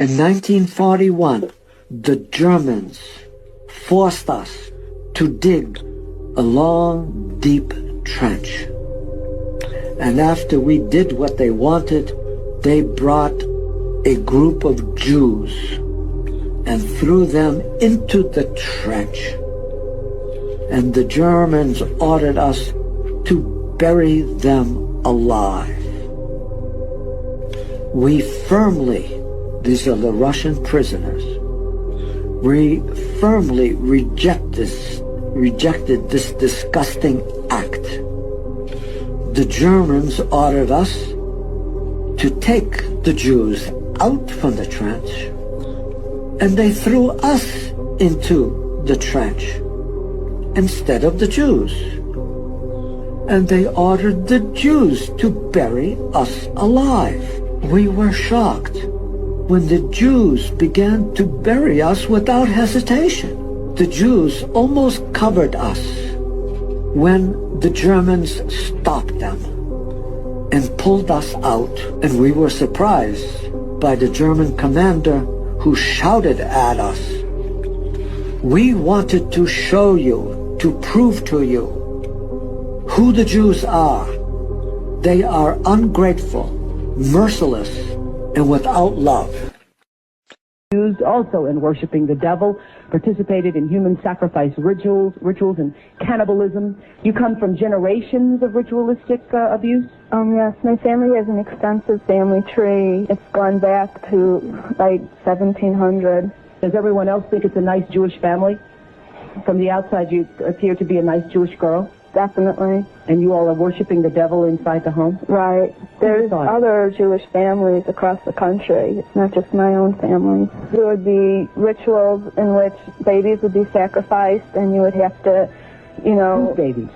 In 1941, the Germans forced us to dig a long, deep trench. And after we did what they wanted, they brought a group of Jews and threw them into the trench. And the Germans ordered us to bury them alive. We firmly, these are the Russian prisoners, we firmly rejected this disgusting act. The Germans ordered us to take the Jews out from the trench, and they threw us into the trench instead of the Jews. And they ordered the Jews to bury us alive. We were shocked when the Jews began to bury us without hesitation. The Jews almost covered us when the Germans stopped them and pulled us out. And we were surprised by the German commander who shouted at us, "We wanted to show you, to prove to you who the Jews are. They are ungrateful, merciless, and without love." Used also in worshiping the devil, participated in human sacrifice rituals and cannibalism. You come from generations of ritualistic abuse? Yes, my family has an extensive family tree. It's gone back to like 1700. Does everyone else think it's a nice Jewish family? From the outside, you appear to be a nice Jewish girl. Definitely. And you all are worshiping the devil inside the home? Right. There's other Jewish families across the country. It's not just my own family. There would be rituals in which babies would be sacrificed, and you would have to, you know... Whose babies?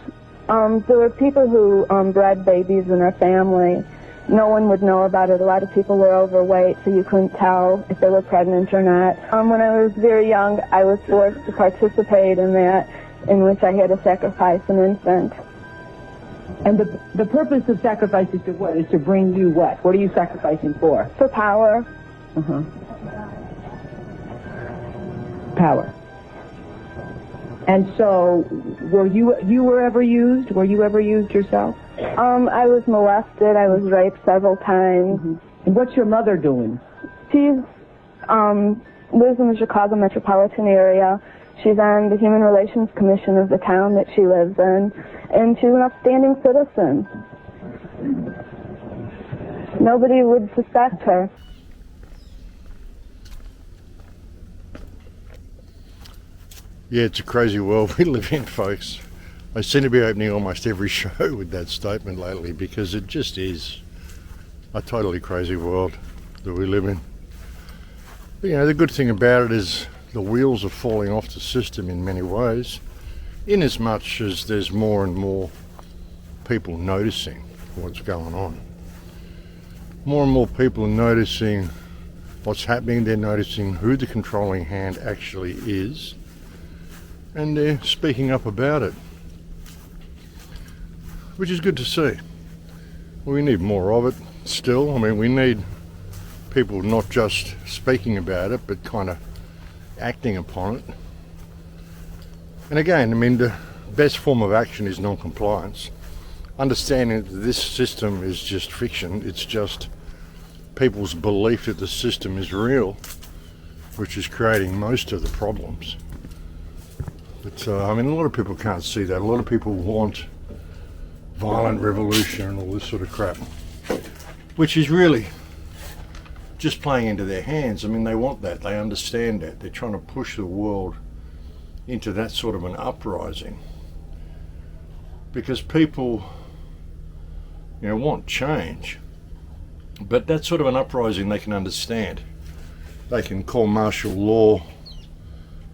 There were people who bred babies in their family. No one would know about it. A lot of people were overweight, so you couldn't tell if they were pregnant or not. When I was very young, I was forced to participate in that, in which I had to sacrifice an infant. And the purpose of sacrifice is to what? Is to bring you what? What are you sacrificing for? For power. Uh-huh. Power. And so, were you ever used? Were you ever used yourself? I was molested. I was raped several times. Mm-hmm. And what's your mother doing? She's lives in the Chicago metropolitan area. She's on the Human Relations Commission of the town that she lives in, and she's an upstanding citizen. Nobody would suspect her. Yeah, it's a crazy world we live in, folks. I seem to be opening almost every show with that statement lately, because it just is a totally crazy world that we live in. But, you know, the good thing about it is the wheels are falling off the system in many ways, in as much as there's more and more people noticing what's going on. More and more people are noticing what's happening. They're noticing who the controlling hand actually is, and they're speaking up about it, which is good to see. We need more of it still. I mean, we need people not just speaking about it, but kind of acting upon it. And again, I mean, the best form of action is non-compliance. Understanding that this system is just fiction, it's just people's belief that the system is real, which is creating most of the problems. But I mean, a lot of people can't see that. A lot of people want violent revolution and all this sort of crap, which is really just playing into their hands. I mean, they want that, they understand that. They're trying to push the world into that sort of an uprising, because people, you know, want change, but that sort of an uprising they can understand. They can call martial law,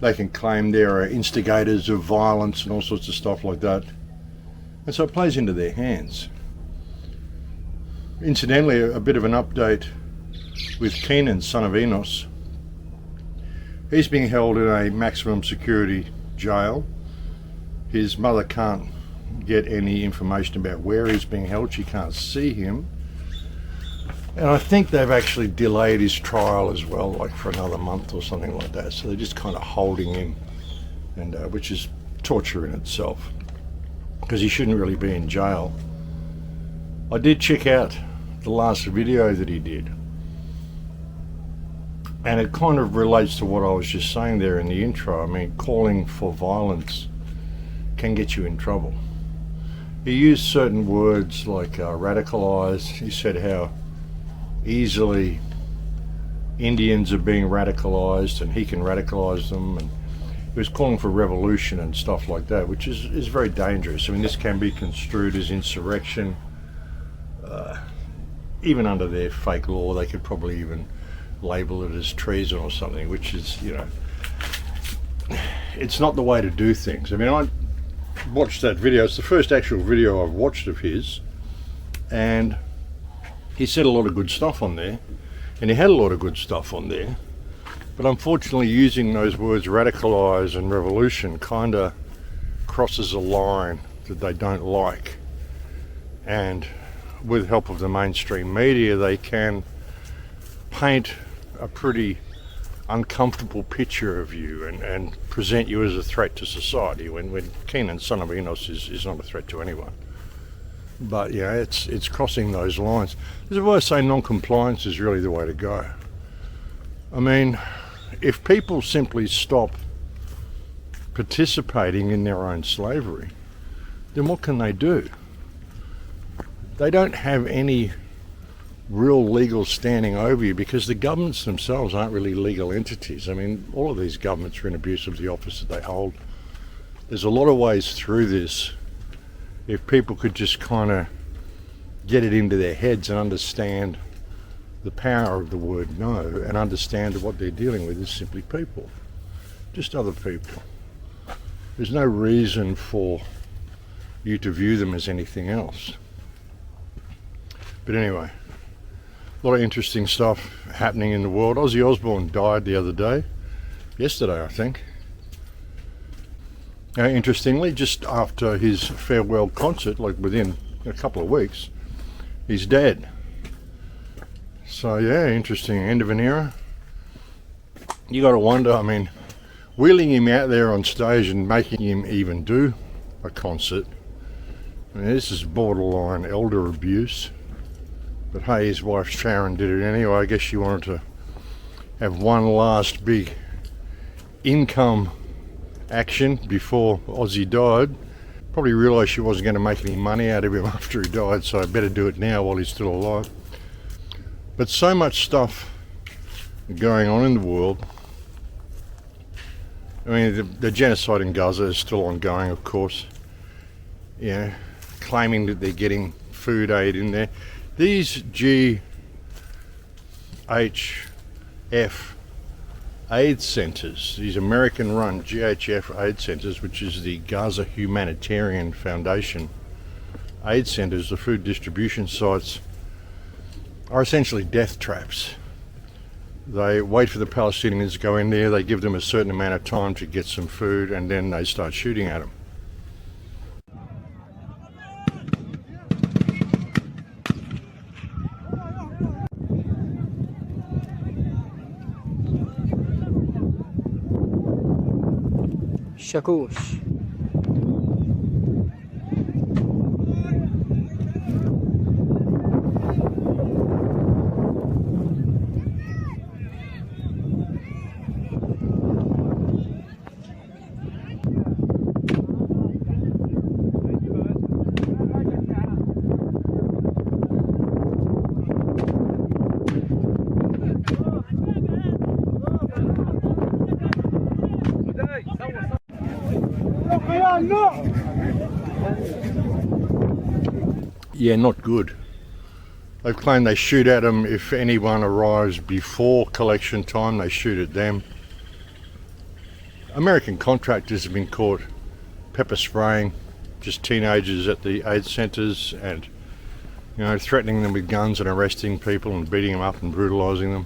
they can claim they're instigators of violence and all sorts of stuff like that, and so it plays into their hands. Incidentally, a bit of an update with Kenan, son of Enos. He's being held in a maximum security jail. His mother can't get any information about where he's being held. She can't see him. And I think they've actually delayed his trial as well, like for another month or something like that. So they're just kind of holding him, and which is torture in itself, because he shouldn't really be in jail. I did check out the last video that he did, and it kind of relates to what I was just saying there in the intro. I mean, calling for violence can get you in trouble. He used certain words like radicalized. He said how easily Indians are being radicalized and he can radicalize them, and he was calling for revolution and stuff like that, which is very dangerous. I mean, this can be construed as insurrection. Even under their fake law, they could probably even label it as treason or something, which is, you know, it's not the way to do things. I mean, I watched that video. It's the first actual video I've watched of his, and he said a lot of good stuff on there, and he had a lot of good stuff on there, but unfortunately using those words radicalize and revolution kind of crosses a line that they don't like, and with help of the mainstream media they can paint a pretty uncomfortable picture of you and present you as a threat to society, when Kenan, son of Enos, is not a threat to anyone. But yeah, it's crossing those lines. This is why I say non-compliance is really the way to go. I mean, if people simply stop participating in their own slavery, then what can they do? They don't have any real legal standing over you, because the governments themselves aren't really legal entities. I mean, all of these governments are in abuse of the office that they hold. There's a lot of ways through this. If people could just kind of get it into their heads and understand the power of the word no, and understand that what they're dealing with is simply people, just other people. There's no reason for you to view them as anything else. But anyway, a lot of interesting stuff happening in the world. Ozzy Osbourne died the other day, yesterday I think. Interestingly, just after his farewell concert, like within a couple of weeks, he's dead. So yeah, interesting end of an era. You got to wonder, I mean, wheeling him out there on stage and making him even do a concert, I mean, this is borderline elder abuse. But hey, his wife Sharon did it anyway. I guess she wanted to have one last big income action before Ozzy died. Probably realised she wasn't going to make any money out of him after he died, so I better do it now while he's still alive. But so much stuff going on in the world. I mean, the genocide in Gaza is still ongoing, of course. Yeah, claiming that they're getting food aid in there. These GHF aid centres, these American-run GHF aid centres, which is the Gaza Humanitarian Foundation aid centres, the food distribution sites, are essentially death traps. They wait for the Palestinians to go in there, they give them a certain amount of time to get some food, and then they start shooting at them. Shakush. Yeah, not good. They've claimed they shoot at them if anyone arrives before collection time, they shoot at them. American contractors have been caught pepper spraying just teenagers at the aid centres and, you know, threatening them with guns and arresting people and beating them up and brutalising them.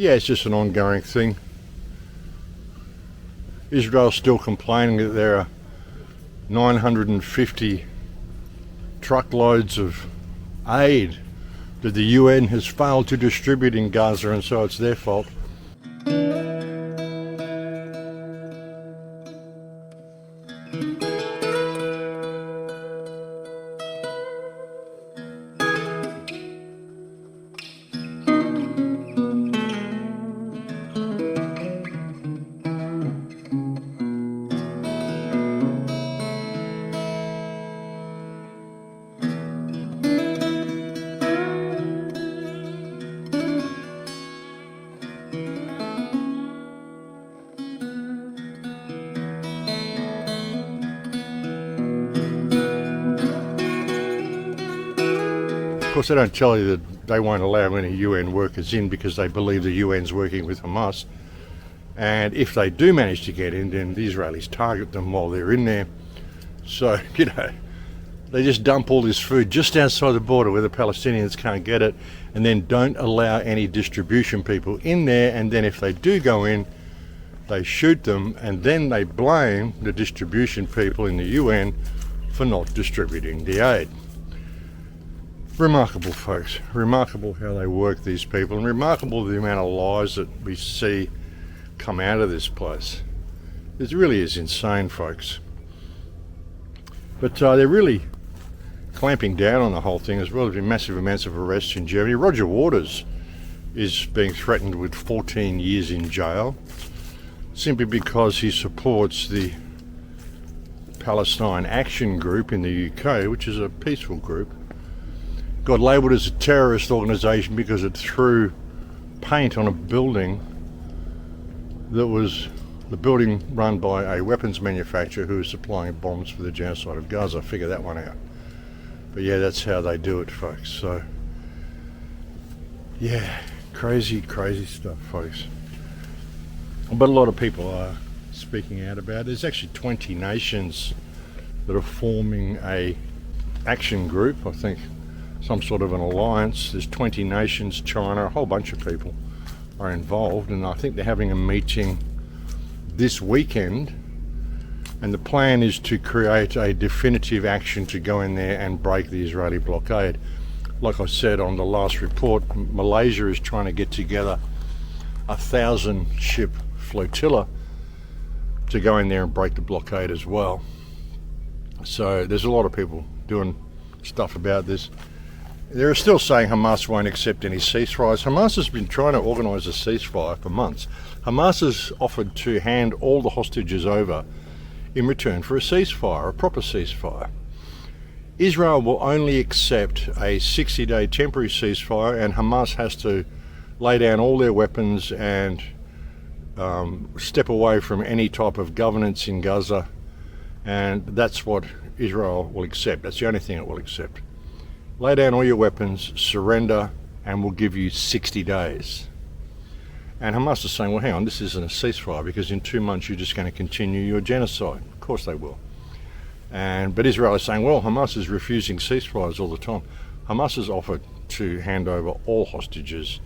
yeah, it's just an ongoing thing. Israel's still complaining that there are 950 truckloads of aid that the UN has failed to distribute in Gaza, and so it's their fault. Of course, they don't tell you that they won't allow any UN workers in because they believe the UN's working with Hamas. And if they do manage to get in, then the Israelis target them while they're in there. So, you know, they just dump all this food just outside the border where the Palestinians can't get it, and then don't allow any distribution people in there. And then if they do go in, they shoot them, and then they blame the distribution people in the UN for not distributing the aid. Remarkable, folks. Remarkable how they work, these people, and remarkable the amount of lies that we see come out of this place. It really is insane, folks. But they're really clamping down on the whole thing as well. There's been massive amounts of arrests in Germany. Roger Waters is being threatened with 14 years in jail simply because he supports the Palestine Action Group in the UK, which is a peaceful group. Got labelled as a terrorist organisation because it threw paint on a building that was the building run by a weapons manufacturer who was supplying bombs for the genocide of Gaza. Figure that one out. But yeah, that's how they do it, folks. So yeah, crazy, crazy stuff, folks. But a lot of people are speaking out about it. There's actually 20 nations that are forming a action group, I think. Some sort of an alliance. There's 20 nations, China, a whole bunch of people are involved, and I think they're having a meeting this weekend, and the plan is to create a definitive action to go in there and break the Israeli blockade. Like I said on the last report, Malaysia is trying to get together 1,000 ship flotilla to go in there and break the blockade as well. So there's a lot of people doing stuff about this. They're still saying Hamas won't accept any ceasefires. Hamas has been trying to organise a ceasefire for months. Hamas has offered to hand all the hostages over in return for a ceasefire, a proper ceasefire. Israel will only accept a 60-day temporary ceasefire, and Hamas has to lay down all their weapons and step away from any type of governance in Gaza, and that's what Israel will accept. That's the only thing it will accept. Lay down all your weapons, surrender, and we'll give you 60 days. And Hamas is saying, well, hang on, this isn't a ceasefire because in 2 months you're just going to continue your genocide. Of course they will. But Israel is saying, well, Hamas is refusing ceasefires all the time. Hamas has offered to hand over all hostages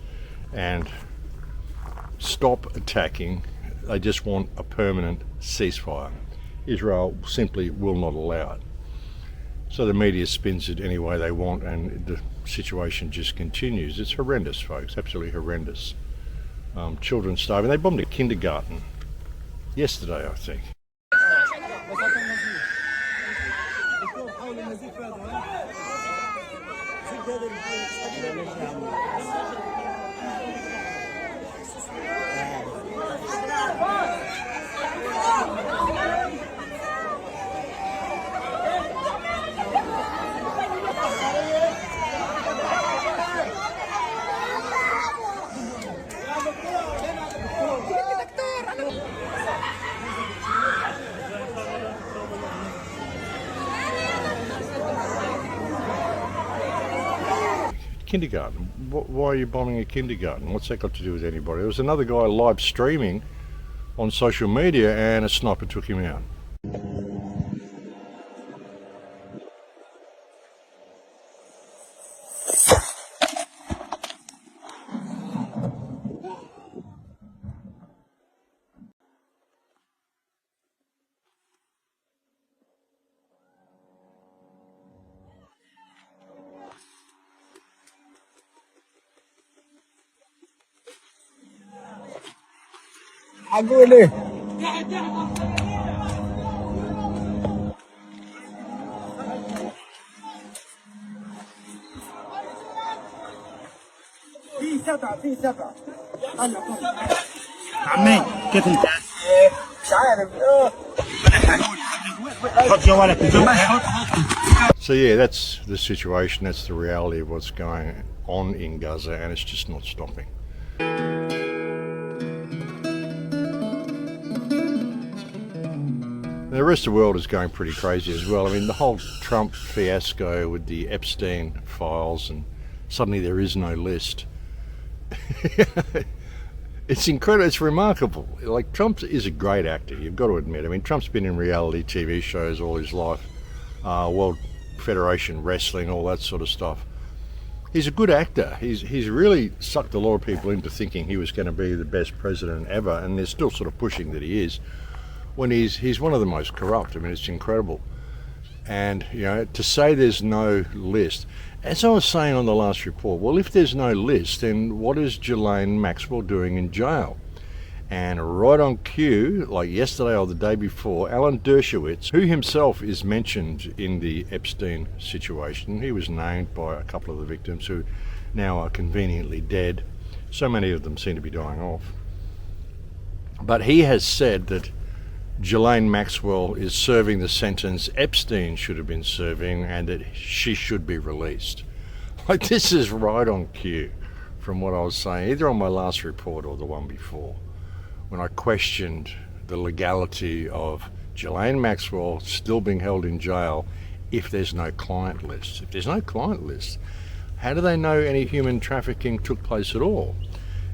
and stop attacking. They just want a permanent ceasefire. Israel simply will not allow it. So the media spins it any way they want, and the situation just continues. It's horrendous, folks, absolutely horrendous. Children starving. They bombed a kindergarten yesterday, I think. Kindergarten. Why are you bombing a kindergarten? What's that got to do with anybody? There was another guy live streaming on social media and a sniper took him out. عمي كيف انت؟ مش عارف حط جوالك So yeah, that's the situation, that's the reality of what's going on in Gaza, and it's just not stopping. The rest of the world is going pretty crazy as well. I mean, the whole Trump fiasco with the Epstein files, and suddenly there is no list. It's incredible, it's remarkable. Like, Trump is a great actor, you've got to admit. I mean, Trump's been in reality TV shows all his life, World Federation Wrestling, all that sort of stuff. He's a good actor. He's really sucked a lot of people into thinking he was going to be the best president ever, and they're still sort of pushing that he is, when he's one of the most corrupt. I mean, it's incredible. And, you know, to say there's no list, as I was saying on the last report, well, if there's no list, then what is Ghislaine Maxwell doing in jail? And right on cue, like yesterday or the day before, Alan Dershowitz, who himself is mentioned in the Epstein situation, he was named by a couple of the victims who now are conveniently dead. So many of them seem to be dying off. But he has said that Ghislaine Maxwell is serving the sentence Epstein should have been serving, and that she should be released. Like, this is right on cue from what I was saying, either on my last report or the one before, when I questioned the legality of Ghislaine Maxwell still being held in jail if there's no client list. If there's no client list, how do they know any human trafficking took place at all?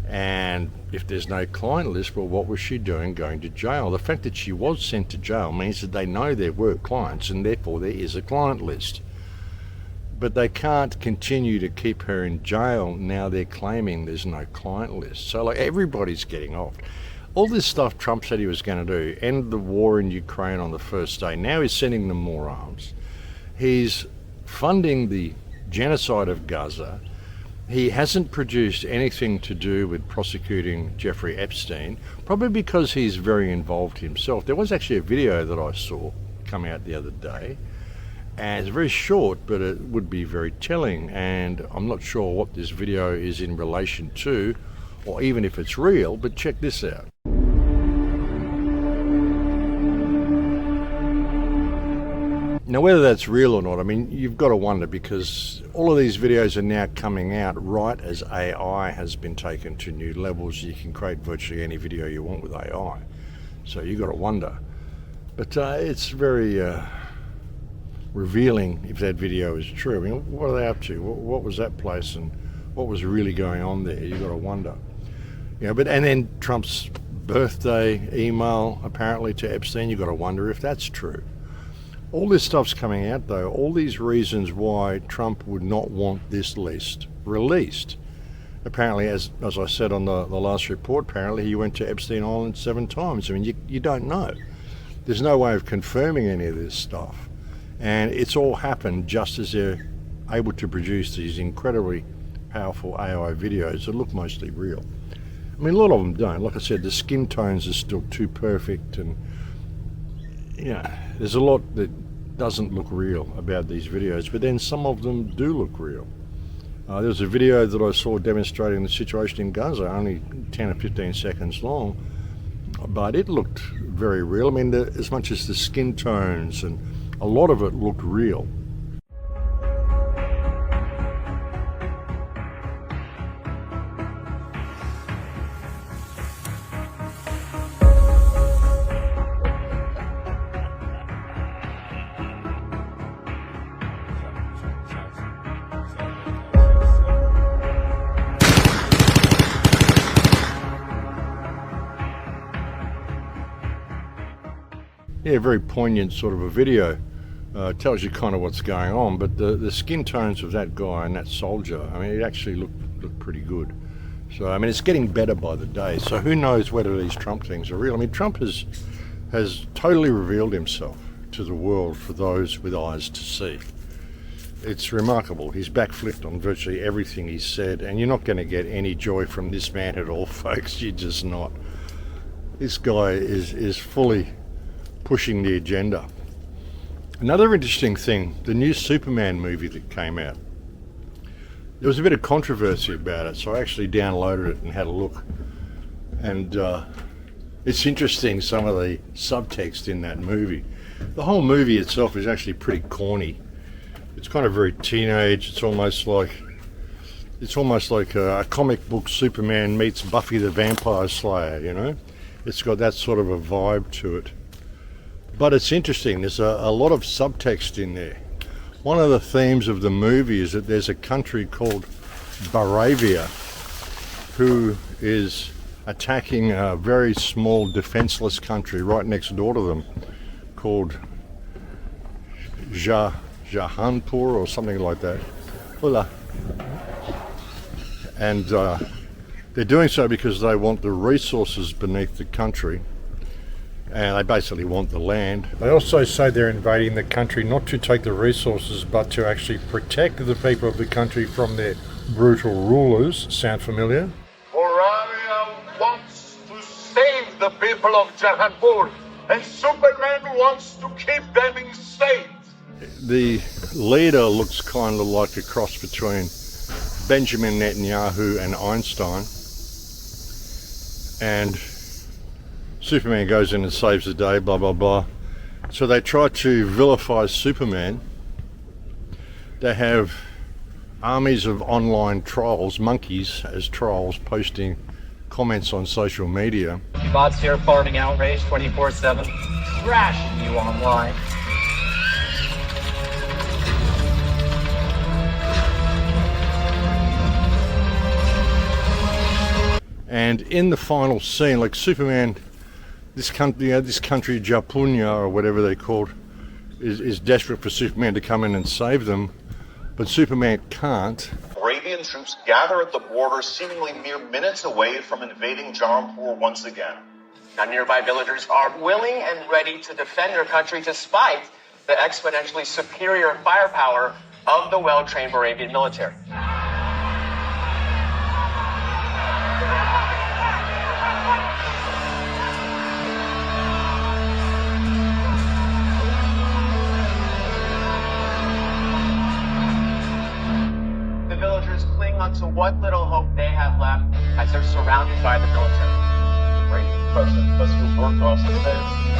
And if there's no client list, well, what was she doing going to jail? The fact that she was sent to jail means that they know there were clients, and therefore there is a client list. But they can't continue to keep her in jail now they're claiming there's no client list. So, like, everybody's getting off. All this stuff Trump said he was going to do, end the war in Ukraine on the first day, now he's sending them more arms. He's funding the genocide of Gaza. He hasn't produced anything to do with prosecuting Jeffrey Epstein, probably because he's very involved himself. There was actually a video that I saw come out the other day, and it's very short, but it would be very telling, and I'm not sure what this video is in relation to, or even if it's real, but check this out. Now, whether that's real or not, I mean, you've got to wonder, because all of these videos are now coming out right as AI has been taken to new levels. You can create virtually any video you want with AI. So you've got to wonder. But it's very revealing if that video is true. I mean, what are they up to? What was that place, and what was really going on there? You've got to wonder. You know, and then Trump's birthday email apparently to Epstein, you've got to wonder if that's true. All this stuff's coming out, though, all these reasons why Trump would not want this list released. Apparently, as I said on the last report, apparently he went to Epstein Island 7 times. I mean, you don't know. There's no way of confirming any of this stuff. And it's all happened just as they're able to produce these incredibly powerful AI videos that look mostly real. I mean, a lot of them don't. Like I said, the skin tones are still too perfect, and there's a lot that doesn't look real about these videos, but then some of them do look real. There was a video that I saw demonstrating the situation in Gaza, only 10 or 15 seconds long, but it looked very real. I mean, as much as the skin tones, and a lot of it looked real. Yeah, very poignant sort of a video. Tells you kind of what's going on, but the skin tones of that guy and that soldier, I mean, it actually looked pretty good. So, I mean, it's getting better by the day. So who knows whether these Trump things are real. I mean, Trump has totally revealed himself to the world for those with eyes to see. It's remarkable. He's backflipped on virtually everything he said, and you're not going to get any joy from this man at all, folks. You're just not. This guy is fully pushing the agenda. Another interesting thing, the new Superman movie that came out. There was a bit of controversy about it, so I actually downloaded it and had a look. And it's interesting, some of the subtext in that movie. The whole movie itself is actually pretty corny. It's kind of very teenage. It's almost like a comic book Superman meets Buffy the Vampire Slayer, you know? It's got that sort of a vibe to it. But it's interesting, there's a lot of subtext in there. One of the themes of the movie is that there's a country called Baravia who is attacking a very small defenseless country right next door to them called Jahanpur or something like that. Hola. And they're doing so because they want the resources beneath the country, and they basically want the land. They also say they're invading the country not to take the resources but to actually protect the people of the country from their brutal rulers. Sound familiar? Moravia wants to save the people of Jahanpur, and Superman wants to keep them inside. The leader looks kind of like a cross between Benjamin Netanyahu and Einstein, and Superman goes in and saves the day, blah blah blah. So they try to vilify Superman. They have armies of online trolls, monkeys as trolls, posting comments on social media. Bots here farming outrage 24/7, trashing you online. And in the final scene, like Superman, this country, Japunya or whatever they're called, is desperate for Superman to come in and save them, but Superman can't. Arabian troops gather at the border, seemingly mere minutes away from invading Jahanpur once again. Now, nearby villagers are willing and ready to defend their country despite the exponentially superior firepower of the well-trained Arabian military. To what little hope they have left as they're surrounded by the military. Great President, let's work across the face.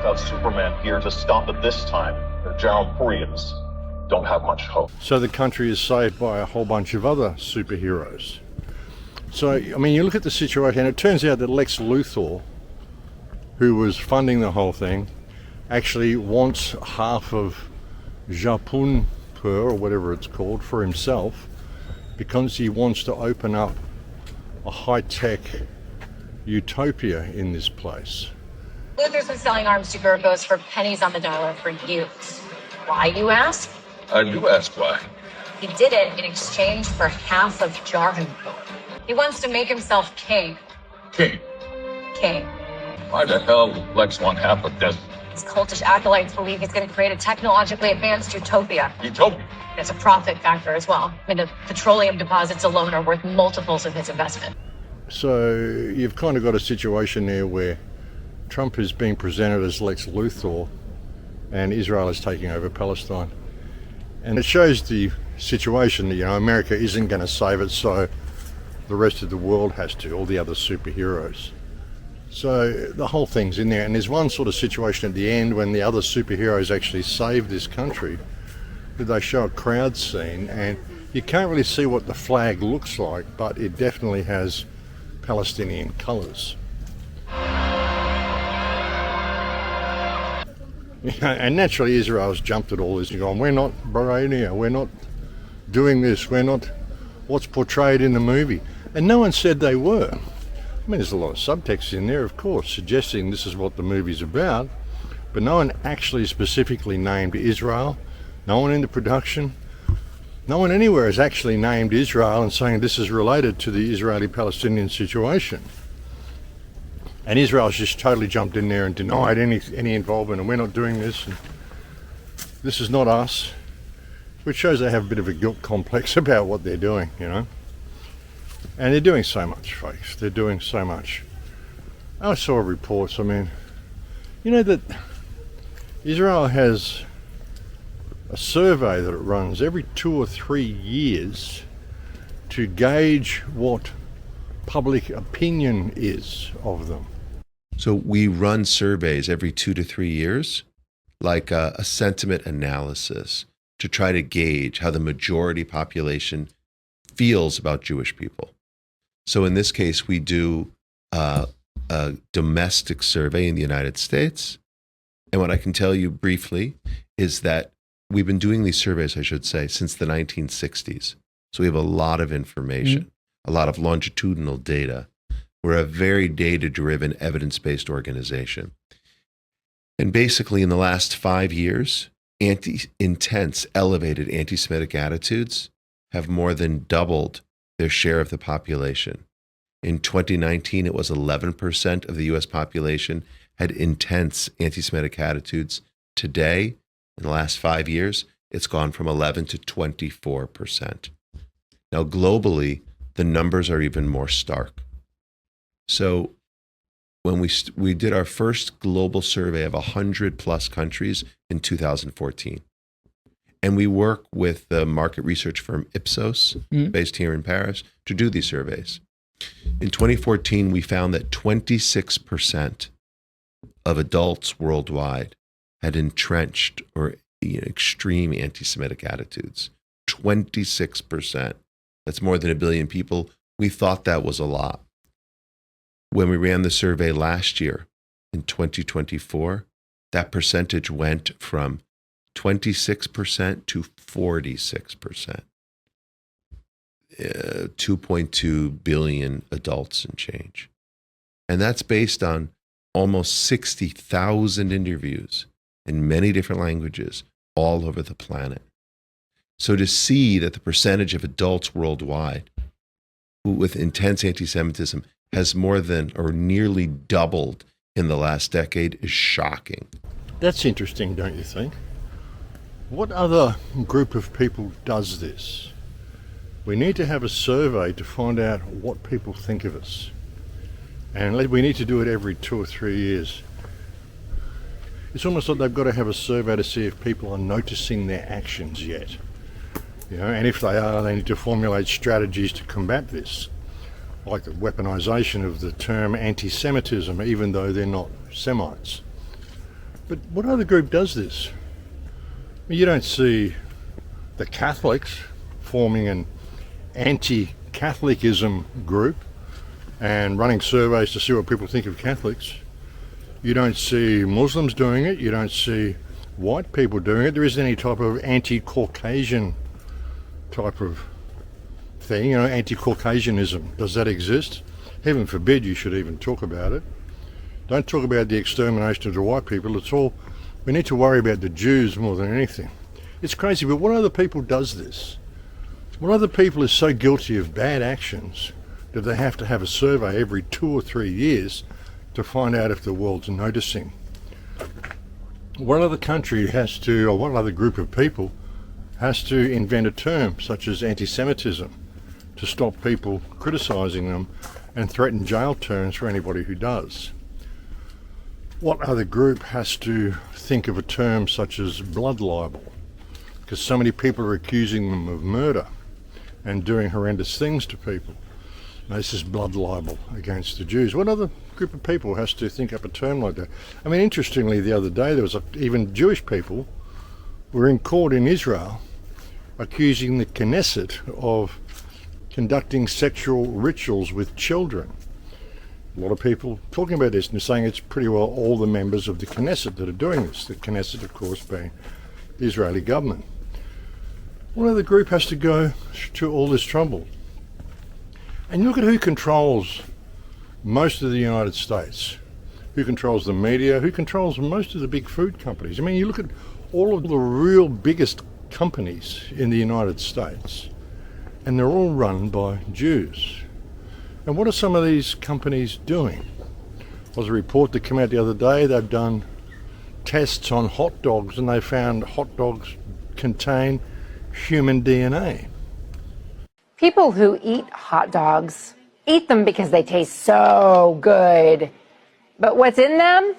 Without Superman here to stop it this time, the Jahanpurians don't have much hope. So the country is saved by a whole bunch of other superheroes. So, I mean, you look at the situation, and it turns out that Lex Luthor, who was funding the whole thing, actually wants half of Jahanpur, or whatever it's called, for himself, because he wants to open up a high-tech utopia in this place. Luther's been selling arms to Gurkhas for pennies on the dollar for years. Why, you ask? I do ask why. He did it in exchange for half of Jahanpur. He wants to make himself king. King? King. Why the hell would Lex want half of this? His cultish acolytes believe he's going to create a technologically advanced utopia. Utopia? There's a profit factor as well. I mean, the petroleum deposits alone are worth multiples of his investment. So you've kind of got a situation there where Trump is being presented as Lex Luthor and Israel is taking over Palestine. And it shows the situation that, you know, America isn't going to save it, so the rest of the world has to, all the other superheroes. So the whole thing's in there, and there's one sort of situation at the end when the other superheroes actually save this country, that they show a crowd scene, and you can't really see what the flag looks like, but it definitely has Palestinian colours. And naturally Israel's jumped at all this and gone, we're not Bahrain, we're not doing this, we're not what's portrayed in the movie. And no one said they were. I mean, there's a lot of subtext in there, of course, suggesting this is what the movie's about, but no one actually specifically named Israel. No one in the production, no one anywhere has actually named Israel and saying this is related to the Israeli-Palestinian situation. And Israel's just totally jumped in there and denied any involvement, and we're not doing this, and this is not us, which shows they have a bit of a guilt complex about what they're doing, you know. And they're doing so much, folks. They're doing so much. I saw reports, I mean, you know that Israel has a survey that it runs every 2 or 3 years to gauge what public opinion is of them. So we run surveys every 2 to 3 years, like a sentiment analysis, to try to gauge how the majority population feels about Jewish people. So in this case, we do a domestic survey in the United States. And what I can tell you briefly is that we've been doing these surveys, I should say, since the 1960s. So we have a lot of information, a lot of longitudinal data. We're a very data-driven, evidence-based organization. And basically in the last 5 years, intense, elevated anti-Semitic attitudes have more than doubled their share of the population. In 2019, it was 11% of the US population had intense anti-Semitic attitudes. Today, in the last 5 years, it's gone from 11 to 24%. Now, globally, the numbers are even more stark. So when we did our first global survey of 100 plus countries in 2014, and we work with the market research firm Ipsos, based here in Paris, to do these surveys. In 2014, we found that 26% of adults worldwide had entrenched or extreme anti-Semitic attitudes. 26%. That's more than 1 billion people. We thought that was a lot. When we ran the survey last year, in 2024, that percentage went from 26% to 46%. 2.2 billion adults and change. And that's based on almost 60,000 interviews in many different languages all over the planet. So to see that the percentage of adults worldwide who with intense anti-Semitism has more than or nearly doubled in the last decade is shocking. That's interesting, don't you think? What other group of people does this? We need to have a survey to find out what people think of us. And we need to do it every 2 or 3 years. It's almost like they've got to have a survey to see if people are noticing their actions yet. You know, and if they are, they need to formulate strategies to combat this, like the weaponization of the term anti-Semitism, even though they're not Semites. But what other group does this? You don't see the Catholics forming an anti-Catholicism group and running surveys to see what people think of Catholics. You don't see Muslims doing it. You don't see white people doing it. There isn't any type of anti-Caucasian type of thing, you know, anti-Caucasianism. Does that exist? Heaven forbid you should even talk about it. Don't talk about the extermination of the white people. It's all, we need to worry about the Jews more than anything. It's crazy, but what other people does this? What other people is so guilty of bad actions that they have to have a survey every 2 or 3 years to find out if the world's noticing? What other country has to, or what other group of people has to invent a term such as anti-Semitism to stop people criticizing them and threaten jail terms for anybody who does? What other group has to think of a term such as blood libel? Because so many people are accusing them of murder and doing horrendous things to people. Now, this is blood libel against the Jews. What other group of people has to think up a term like that? I mean, interestingly, the other day there was even Jewish people were in court in Israel accusing the Knesset of conducting sexual rituals with children. A lot of people talking about this and saying it's pretty well all the members of the Knesset that are doing this. The Knesset, of course, being the Israeli government. Well, the group has to go to all this trouble. And look at who controls most of the United States. Who controls the media? Who controls most of the big food companies? I mean, you look at all of the real biggest companies in the United States, and they're all run by Jews. And what are some of these companies doing? There was a report that came out the other day. They've done tests on hot dogs, and they found hot dogs contain human DNA. People who eat hot dogs eat them because they taste so good. But what's in them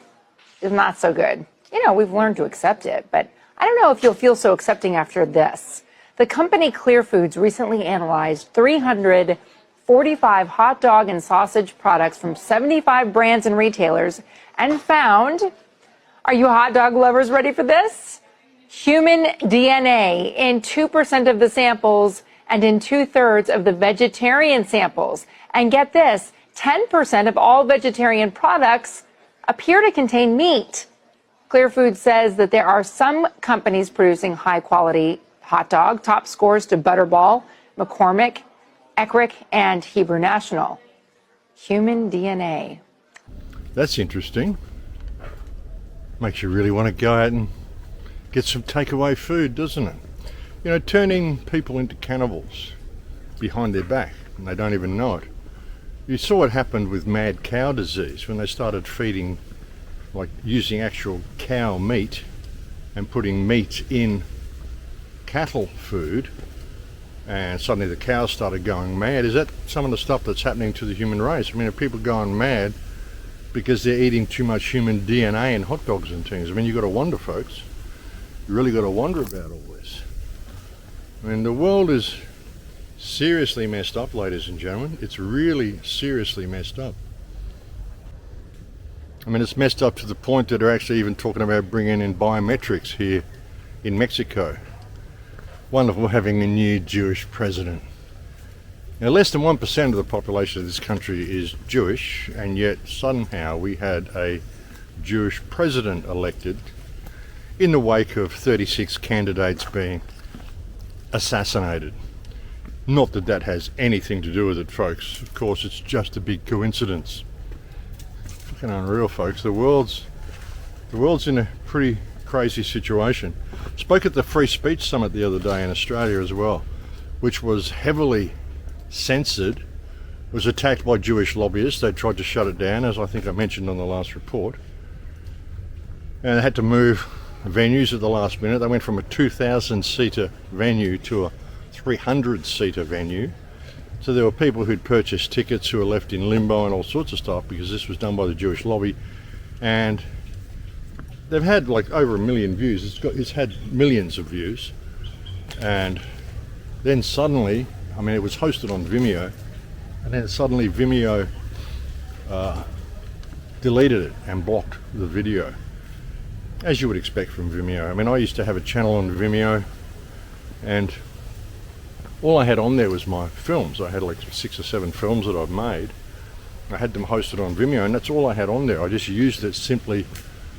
is not so good. You know, we've learned to accept it, but I don't know if you'll feel so accepting after this. The company Clear Foods recently analyzed 345 hot dog and sausage products from 75 brands and retailers and found, are you hot dog lovers ready for this? Human DNA in 2% of the samples and in 2/3 of the vegetarian samples. And get this, 10% of all vegetarian products appear to contain meat. Clear Foods says that there are some companies producing high-quality hot dog, top scores to Butterball, McCormick, Eckrich, and Hebrew National. Human DNA. That's interesting. Makes you really want to go out and get some takeaway food, doesn't it? You know, turning people into cannibals behind their back, and they don't even know it. You saw what happened with mad cow disease when they started feeding, like using actual cow meat and putting meat in cattle food, and suddenly the cows started going mad. Is that some of the stuff that's happening to the human race? I mean, are people going mad because they're eating too much human DNA in hot dogs and things? I mean, you've got to wonder, folks. You really got to wonder about all this. I mean, the world is seriously messed up, ladies and gentlemen. It's really seriously messed up. I mean, it's messed up to the point that they're actually even talking about bringing in biometrics here in Mexico. Wonderful having a new Jewish president. Now, less than 1% of the population of this country is Jewish, and yet somehow we had a Jewish president elected in the wake of 36 candidates being assassinated. Not that that has anything to do with it, folks. Of course, it's just a big coincidence. Fucking unreal, folks. The world's in a pretty crazy situation. Spoke at the Free Speech Summit the other day in Australia as well, which was heavily censored. It was attacked by Jewish lobbyists. They tried to shut it down, as I think I mentioned on the last report. And they had to move venues at the last minute. They went from a 2,000-seater venue to a 300-seater venue. So there were people who'd purchased tickets who were left in limbo and all sorts of stuff because this was done by the Jewish lobby. And they've had like over 1 million views. It's had millions of views. And then suddenly, I mean, it was hosted on Vimeo, and then suddenly Vimeo deleted it and blocked the video, as you would expect from Vimeo. I mean, I used to have a channel on Vimeo, and all I had on there was my films. I had like 6 or 7 films that I'd made. I had them hosted on Vimeo, and that's all I had on there. I just used it simply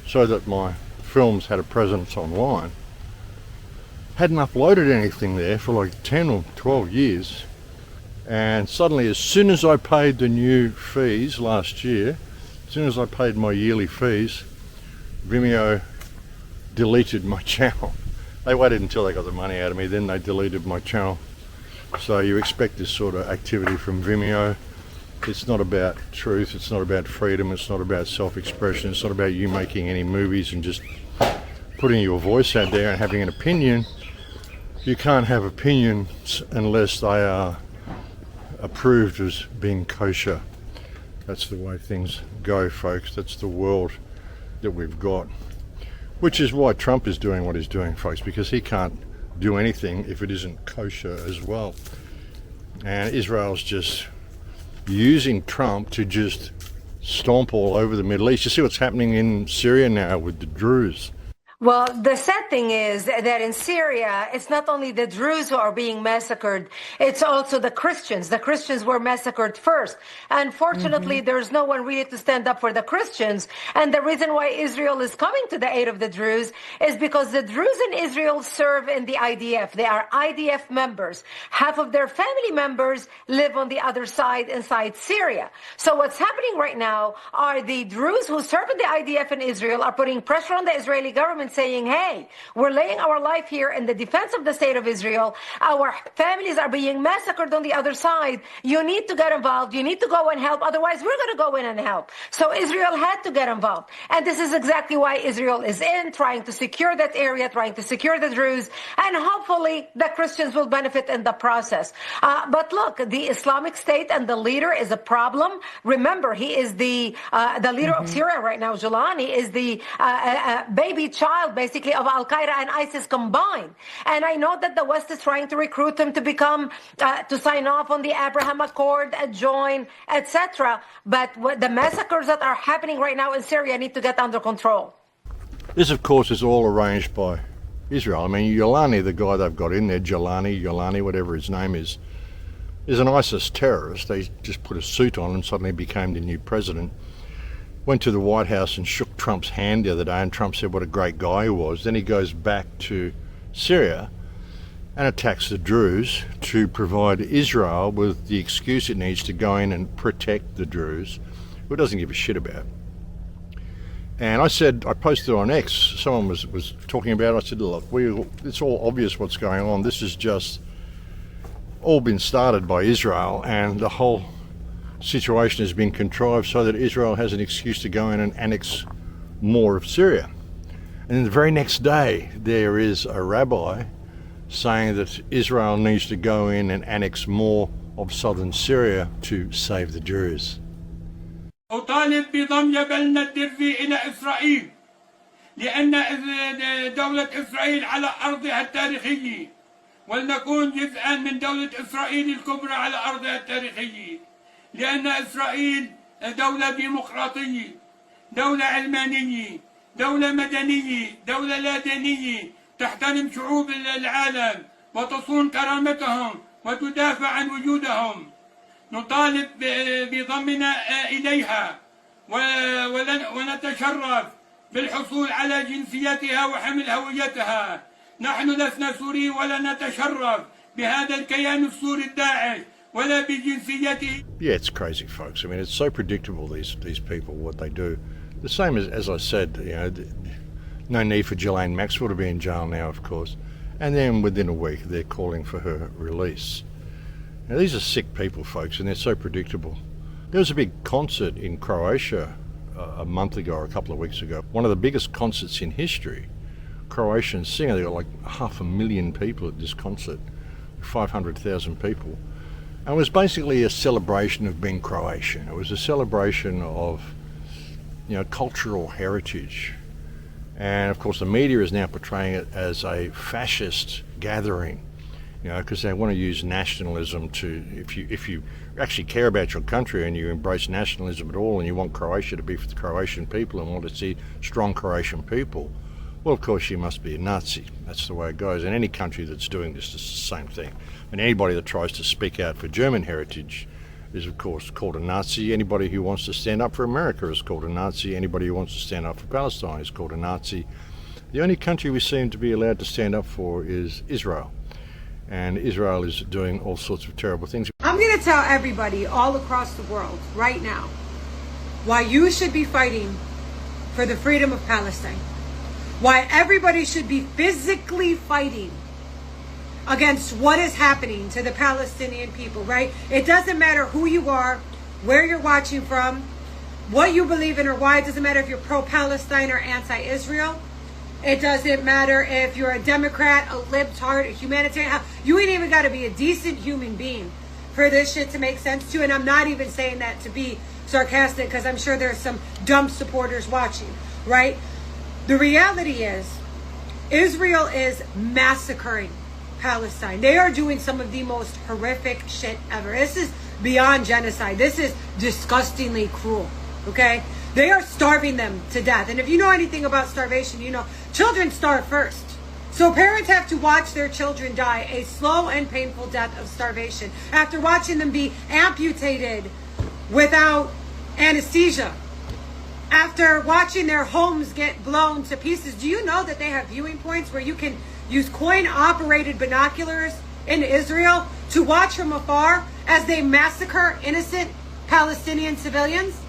so that my films had a presence online. Hadn't uploaded anything there for like 10 or 12 years. And suddenly, as soon as I paid the new fees last year, as soon as I paid my yearly fees, Vimeo deleted my channel. They waited until they got the money out of me, then they deleted my channel. So you expect this sort of activity from Vimeo. It's not about truth, it's not about freedom, it's not about self-expression, it's not about you making any movies and just putting your voice out there and having an opinion. You can't have opinions unless they are approved as being kosher. That's the way things go, folks. That's the world that we've got. Which is why Trump is doing what he's doing, folks, because he can't do anything if it isn't kosher as well. And Israel's just using Trump to just stomp all over the Middle East. You see what's happening in Syria now with the Druze. Well, the sad thing is that in Syria, it's not only the Druze who are being massacred, it's also the Christians. The Christians were massacred first. Unfortunately, there's no one really to stand up for the Christians. And the reason why Israel is coming to the aid of the Druze is because the Druze in Israel serve in the IDF. They are IDF members. Half of their family members live on the other side inside Syria. So what's happening right now are the Druze who serve in the IDF in Israel are putting pressure on the Israeli government saying, hey, we're laying our life here in the defense of the state of Israel. Our families are being massacred on the other side. You need to get involved. You need to go and help. Otherwise, we're going to go in and help. So Israel had to get involved. And this is exactly why Israel is in, trying to secure that area, trying to secure the Druze. And hopefully the Christians will benefit in the process. But look, the Islamic State and the leader is a problem. Remember, he is the leader of Syria right now. Jolani is the baby child, basically, of Al-Qaeda and ISIS combined. And I know that the West is trying to recruit him to become, to sign off on the Abraham Accord, join, etc. But the massacres that are happening right now in Syria need to get under control. This, of course, is all arranged by Israel. I mean, Yolani, the guy they've got in there, Yolani, whatever his name is an ISIS terrorist. They just put a suit on and suddenly became the new president. Went to the White House and shook Trump's hand the other day, and Trump said what a great guy he was. Then he goes back to Syria and attacks the Druze to provide Israel with the excuse it needs to go in and protect the Druze, who it doesn't give a shit about. And I posted on X, someone was talking about it. I said, look, it's all obvious what's going on. This has just all been started by Israel, and the whole situation has been contrived so that Israel has an excuse to go in and annex more of Syria. And then the very next day, there is a rabbi saying that Israel needs to go in and annex more of southern Syria to save the Druze. أطالب بضم جبل الدرفي إلى إسرائيل لأن دولة إسرائيل على أرضها التاريخية ولنكون جزءا من دولة إسرائيل الكبرى على أرضها التاريخية لأن إسرائيل دولة ديمقراطية دولة علمانية دولة مدنية دولة لا دينية تحترم شعوب العالم وتصون كرامتهم وتدافع عن وجودهم نطالب بضمنا إليها ونتشرف بالحصول على جنسيتها وحمل هويتها نحن لسنا سوري ولا نتشرف بهذا الكيان السوري الداعش ولا بجنسيته. Yeah, it's crazy, folks. I mean, it's so predictable, these people, what they do. The same as I said, you know, no need for Ghislaine Maxwell to be in jail now, of course. And then within a week, they're calling for her release. Now, these are sick people, folks, and they're so predictable. There was a big concert in Croatia a month ago or a couple of weeks ago. One of the biggest concerts in history. Croatian singer, there were like 500,000 people at this concert, 500,000 people. And it was basically a celebration of being Croatian. It was a celebration of, you know, cultural heritage. And of course the media is now portraying it as a fascist gathering, you know, because they want to use nationalism to, if you actually care about your country and you embrace nationalism at all and you want Croatia to be for the Croatian people and want to see strong Croatian people, well, of course, you must be a Nazi. That's the way it goes. And any country that's doing this is the same thing. And anybody that tries to speak out for German heritage is, of course, called a Nazi. Anybody who wants to stand up for America is called a Nazi. Anybody who wants to stand up for Palestine is called a Nazi. The only country we seem to be allowed to stand up for is Israel. And Israel is doing all sorts of terrible things. I'm going to tell everybody all across the world right now why you should be fighting for the freedom of Palestine. Why everybody should be physically fighting against what is happening to the Palestinian people, right? It doesn't matter who you are, where you're watching from, what you believe in or why. It doesn't matter if you're pro-Palestine or anti-Israel. It doesn't matter if you're a Democrat, a libtard, a humanitarian. You ain't even got to be a decent human being for this shit to make sense to you. And I'm not even saying that to be sarcastic because I'm sure there's some dumb supporters watching, right? The reality is, Israel is massacring Palestine. They are doing some of the most horrific shit ever. This is beyond genocide. This is disgustingly cruel, okay? They are starving them to death. And if you know anything about starvation, you know children starve first. So parents have to watch their children die a slow and painful death of starvation after watching them be amputated without anesthesia, after watching their homes get blown to pieces. Do you know that they have viewing points where you can use coin-operated binoculars in Israel to watch from afar as they massacre innocent Palestinian civilians?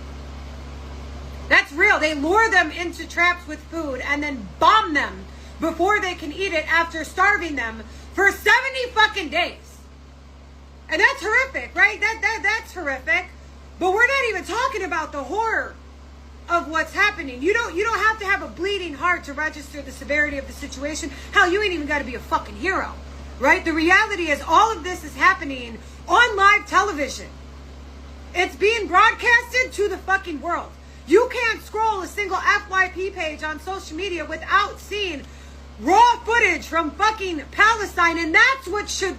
That's real. They lure them into traps with food and then bomb them before they can eat it after starving them for 70 fucking days. And that's horrific, right? That's horrific. But we're not even talking about the horror of what's happening. You don't have to have a bleeding heart to register the severity of the situation. Hell, you ain't even got to be a fucking hero, right? The reality is all of this is happening on live television. It's being broadcasted to the fucking world. You can't scroll a single FYP page on social media without seeing raw footage from fucking Palestine, and that's what should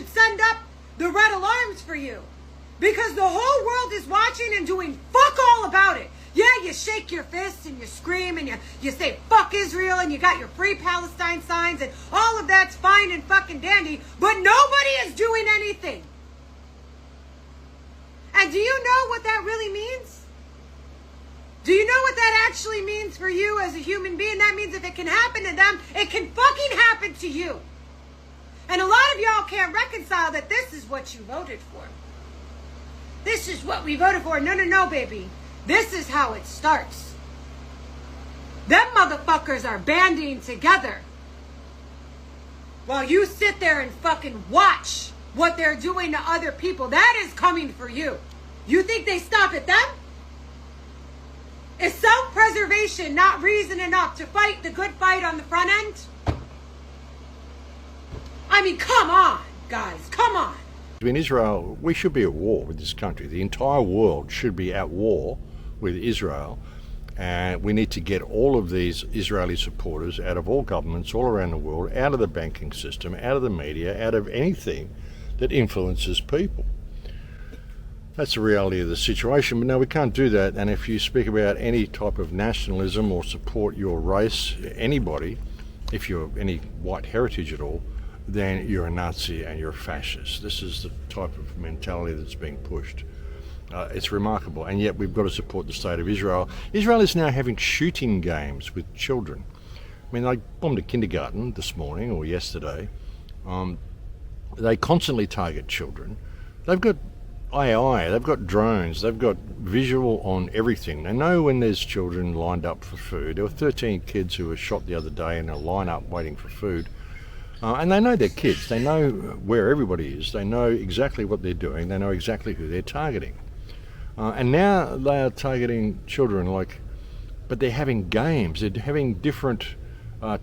send up the red alarms for you. Because the whole world is watching and doing fuck all about it. Yeah, you shake your fists and you scream and you say fuck Israel and you got your free Palestine signs and all of that's fine and fucking dandy, but nobody is doing anything. And do you know what that really means? Do you know what that actually means for you as a human being? That means if it can happen to them, it can fucking happen to you. And a lot of y'all can't reconcile that this is what you voted for. This is what we voted for. No, baby. This is how it starts. Them motherfuckers are banding together while you sit there and fucking watch what they're doing to other people. That is coming for you. You think they stop at them? Is self-preservation not reason enough to fight the good fight on the front end? I mean, come on, guys. Come on. In Israel, we should be at war with this country. The entire world should be at war with Israel. And we need to get all of these Israeli supporters out of all governments all around the world, out of the banking system, out of the media, out of anything that influences people. That's the reality of the situation. But no, we can't do that. And if you speak about any type of nationalism or support your race, anybody, if you're any white heritage at all, then you're a Nazi and you're a fascist. This is the type of mentality that's being pushed. It's remarkable, and yet we've got to support the state of Israel. Israel is now having shooting games with children. I mean, they bombed a kindergarten this morning or yesterday. They constantly target children. They've got AI, they've got drones, they've got visual on everything. They know when there's children lined up for food. There were 13 kids who were shot the other day in a lineup waiting for food. And they know they're kids. They know where everybody is. They know exactly what they're doing. They know exactly who they're targeting. And now they are targeting children, but they're having games. They're having different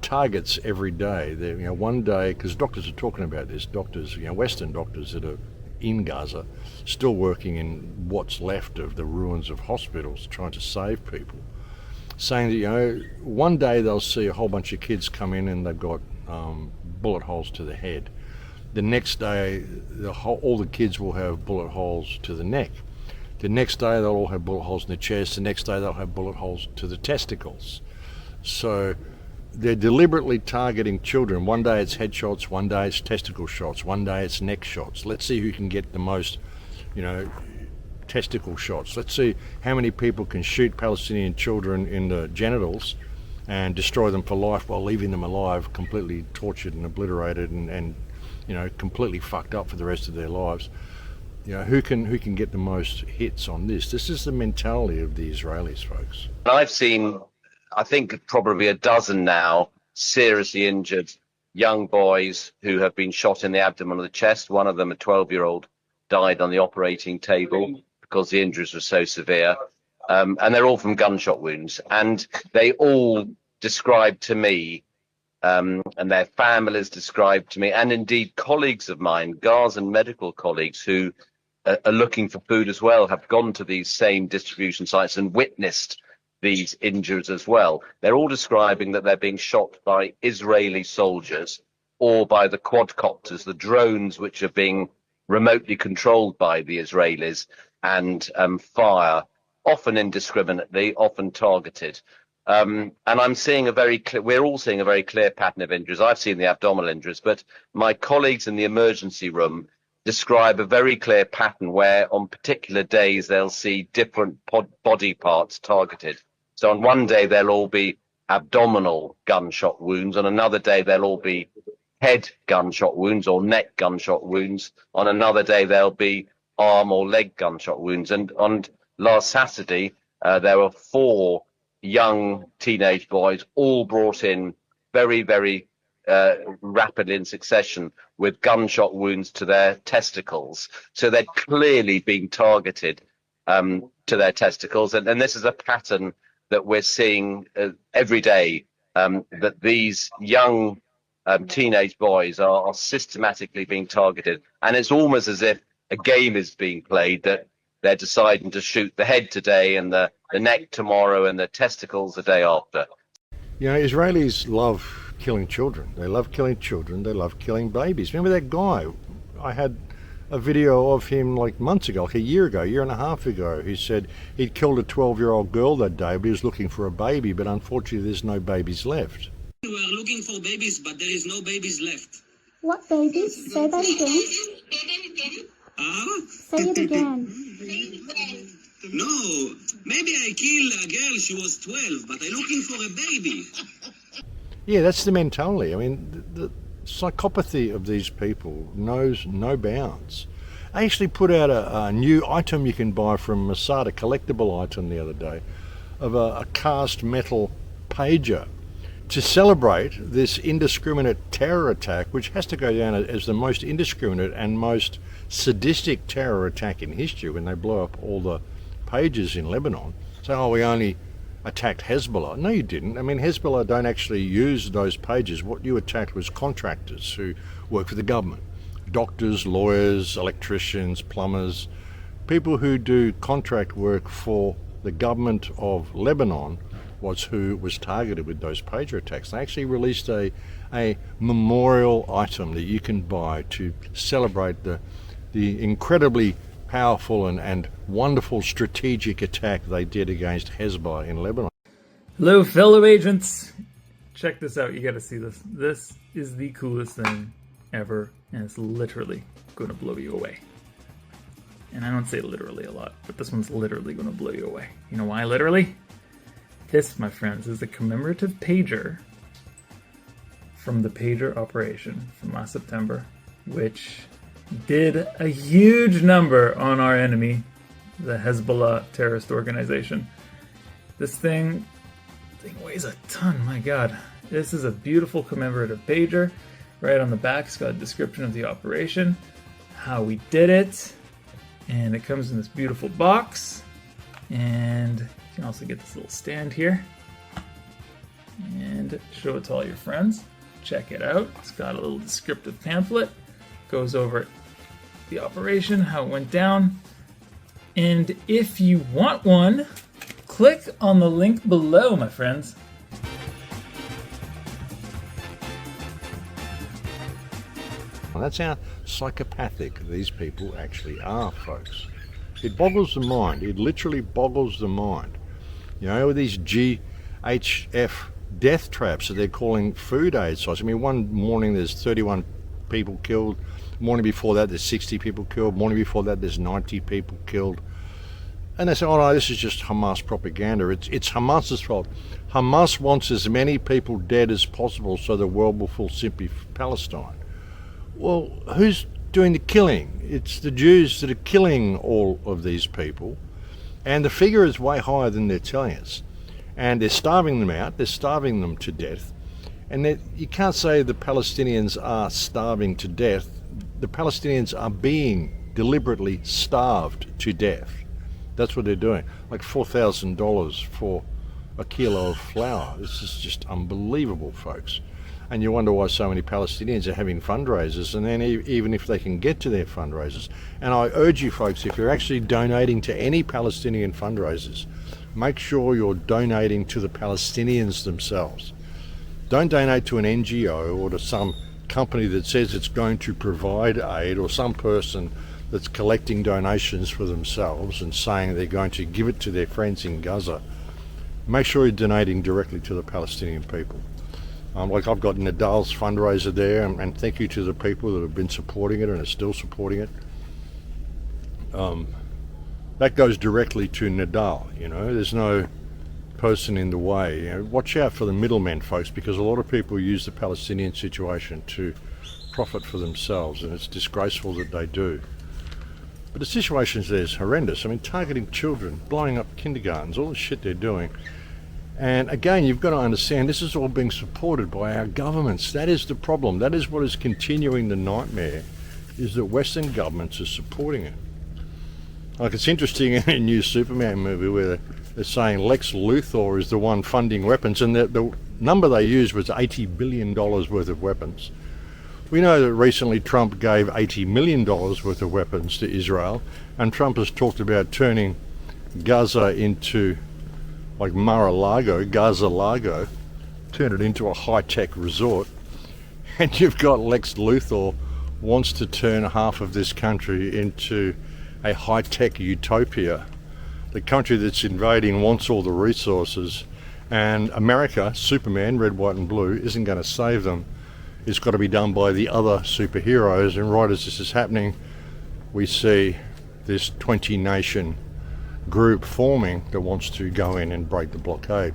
targets every day. One day, because doctors are talking about this, doctors, Western doctors that are in Gaza, still working in what's left of the ruins of hospitals, trying to save people, saying that, one day they'll see a whole bunch of kids come in and they've got bullet holes to the head. The next day, all the kids will have bullet holes to the neck. The next day, they'll all have bullet holes in the chest. The next day, they'll have bullet holes to the testicles. So they're deliberately targeting children. One day it's headshots, one day it's testicle shots, one day it's neck shots. Let's see who can get the most, testicle shots. Let's see how many people can shoot Palestinian children in the genitals and destroy them for life while leaving them alive, completely tortured and obliterated and completely fucked up for the rest of their lives. Who can get the most hits on this? This is the mentality of the Israelis, folks. I've seen, I think, probably a dozen now seriously injured young boys who have been shot in the abdomen or the chest. One of them, a 12-year-old, died on the operating table because the injuries were so severe. And they're all from gunshot wounds. And they all described to me, and their families described to me, and indeed colleagues of mine, Gazan medical colleagues who are looking for food as well, have gone to these same distribution sites and witnessed these injuries as well. They're all describing that they're being shot by Israeli soldiers or by the quadcopters, the drones which are being remotely controlled by the Israelis and fire, often indiscriminately, often targeted. And I'm seeing we're all seeing a very clear pattern of injuries. I've seen the abdominal injuries, but my colleagues in the emergency room describe a very clear pattern where on particular days they'll see different body parts targeted. So on one day there'll all be abdominal gunshot wounds, on another day there'll all be head gunshot wounds or neck gunshot wounds, on another day there'll be arm or leg gunshot wounds. And on last Saturday there were 4 young teenage boys all brought in very, very rapidly in succession with gunshot wounds to their testicles. So they're clearly being targeted to their testicles. And this is a pattern that we're seeing every day, that these young teenage boys are systematically being targeted. And it's almost as if a game is being played, that they're deciding to shoot the head today and the neck tomorrow and the testicles the day after. You know, Israelis love killing children. They love killing children. They love killing babies. Remember that guy? I had a video of him like months ago, like a year and a half ago. He said he'd killed a 12-year-old girl that day, but he was looking for a baby, but unfortunately there's no babies left. We are looking for babies, but there is no babies left. What babies? Say that again. Say it again. No, maybe I killed a girl, she was 12, but I'm looking for a baby. Yeah, that's the mentality. I mean, the psychopathy of these people knows no bounds. I actually put out a new item you can buy from Masada, collectible item the other day, of a cast metal pager to celebrate this indiscriminate terror attack, which has to go down as the most indiscriminate and most sadistic terror attack in history, when they blow up all the pages in Lebanon. So, oh, we only attacked Hezbollah. No, you didn't. I mean, Hezbollah don't actually use those pages. What you attacked was contractors who work for the government. Doctors, lawyers, electricians, plumbers, people who do contract work for the government of Lebanon was who was targeted with those pager attacks. They actually released a memorial item that you can buy to celebrate the incredibly powerful and wonderful strategic attack they did against Hezbollah in Lebanon. Hello, fellow agents. Check this out. You got to see this. This is the coolest thing ever, and it's literally going to blow you away. And I don't say literally a lot, but this one's literally going to blow you away. You know why literally? This, my friends, is a commemorative pager from the pager operation from last September, which did a huge number on our enemy, the Hezbollah terrorist organization. This thing weighs a ton, my God. This is a beautiful commemorative pager. Right on the back, it's got a description of the operation, how we did it, and it comes in this beautiful box. And you can also get this little stand here and show it to all your friends. Check it out. It's got a little descriptive pamphlet. Goes over the operation, how it went down. And if you want one, click on the link below, my friends. Well, that's how psychopathic these people actually are, folks. It boggles the mind. It literally boggles the mind. You know, with these GHF death traps that they're calling food aid sites. I mean, one morning there's 31 people killed. Morning before that there's 60 people killed. Morning before that there's 90 people killed. And they say, oh no, this is just Hamas propaganda. It's Hamas's fault. Hamas wants as many people dead as possible so the world will feel sympathy for Palestine. Well, who's doing the killing? It's the Jews that are killing all of these people. And the figure is way higher than they're telling us. And they're starving them out. They're starving them to death. And you can't say the Palestinians are starving to death. The Palestinians are being deliberately starved to death. That's what they're doing. Like $4,000 for a kilo of flour. This is just unbelievable, folks. And you wonder why so many Palestinians are having fundraisers, and then even if they can get to their fundraisers. And I urge you folks, if you're actually donating to any Palestinian fundraisers, make sure you're donating to the Palestinians themselves. Don't donate to an NGO or to some company that says it's going to provide aid, or some person that's collecting donations for themselves and saying they're going to give it to their friends in Gaza. make sure you're donating directly to the Palestinian people. Like I've got Nedal's fundraiser there, and thank you to the people that have been supporting it and are still supporting it. That goes directly to Nedal, you know, there's no person in the way. You know, watch out for the middlemen, folks, because a lot of people use the Palestinian situation to profit for themselves, and it's disgraceful that they do. But the situation there is horrendous. I mean, targeting children, blowing up kindergartens, all the shit they're doing. And again, you've got to understand, this is all being supported by our governments. That is the problem. That is what is continuing the nightmare, is that Western governments are supporting it. Like, it's interesting in a new Superman movie where they're saying Lex Luthor is the one funding weapons, and the number they used was $80 billion worth of weapons. We know that recently Trump gave $80 million worth of weapons to Israel, and Trump has talked about turning Gaza into, like Mar-a-Lago, Gaza-Lago, turn it into a high-tech resort. And you've got Lex Luthor wants to turn half of this country into a high-tech utopia. The country that's invading wants all the resources, and America, Superman, red, white and blue, isn't going to save them. It's got to be done by the other superheroes, and right as this is happening, we see this 20-nation group forming that wants to go in and break the blockade.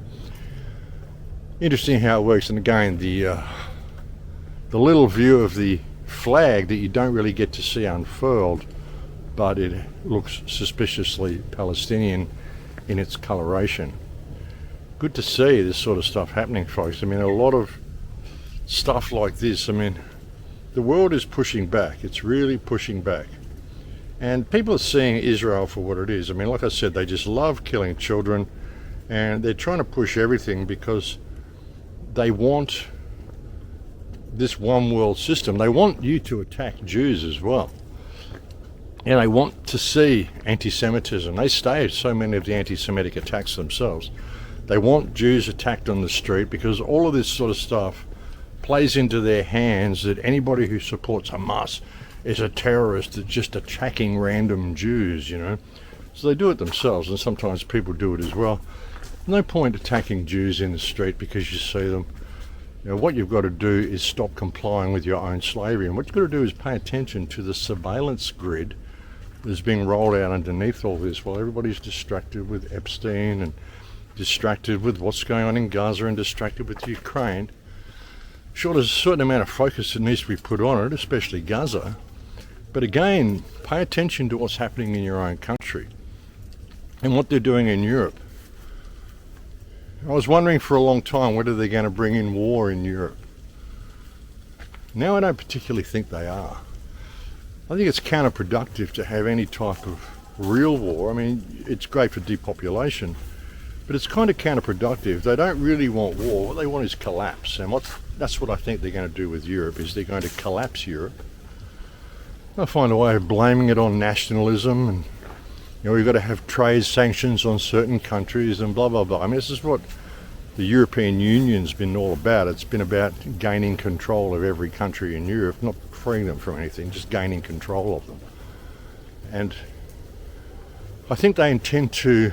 Interesting how it works, and again, the little view of the flag that you don't really get to see unfurled, but it looks suspiciously Palestinian in its coloration. Good to see this sort of stuff happening, folks. I mean, a lot of stuff like this, I mean, the world is pushing back. It's really pushing back. And people are seeing Israel for what it is. I mean, like I said, they just love killing children, and they're trying to push everything because they want this one world system. They want you to attack Jews as well. And they want to see anti-Semitism. They stage so many of the anti-Semitic attacks themselves. They want Jews attacked on the street because all of this sort of stuff plays into their hands, that anybody who supports Hamas is a terrorist that's just attacking random Jews, you know. So they do it themselves, and sometimes people do it as well. No point attacking Jews in the street because you see them. You know, what you've got to do is stop complying with your own slavery, and what you've got to do is pay attention to the surveillance grid that's being rolled out underneath all this while everybody's distracted with Epstein and distracted with what's going on in Gaza and distracted with Ukraine. Sure, there's a certain amount of focus that needs to be put on it, especially Gaza. But again, pay attention to what's happening in your own country and what they're doing in Europe. I was wondering for a long time whether they're going to bring in war in Europe. Now I don't particularly think they are. I think it's counterproductive to have any type of real war. I mean, it's great for depopulation, but it's kind of counterproductive. They don't really want war. What they want is collapse, and that's what I think they're going to do with Europe, is they're going to collapse Europe. They'll find a way of blaming it on nationalism, and you know, we've got to have trade sanctions on certain countries and blah blah blah. I mean, this is what the European Union's been all about. It's been about gaining control of every country in Europe, not freeing them from anything, just gaining control of them. And I think they intend to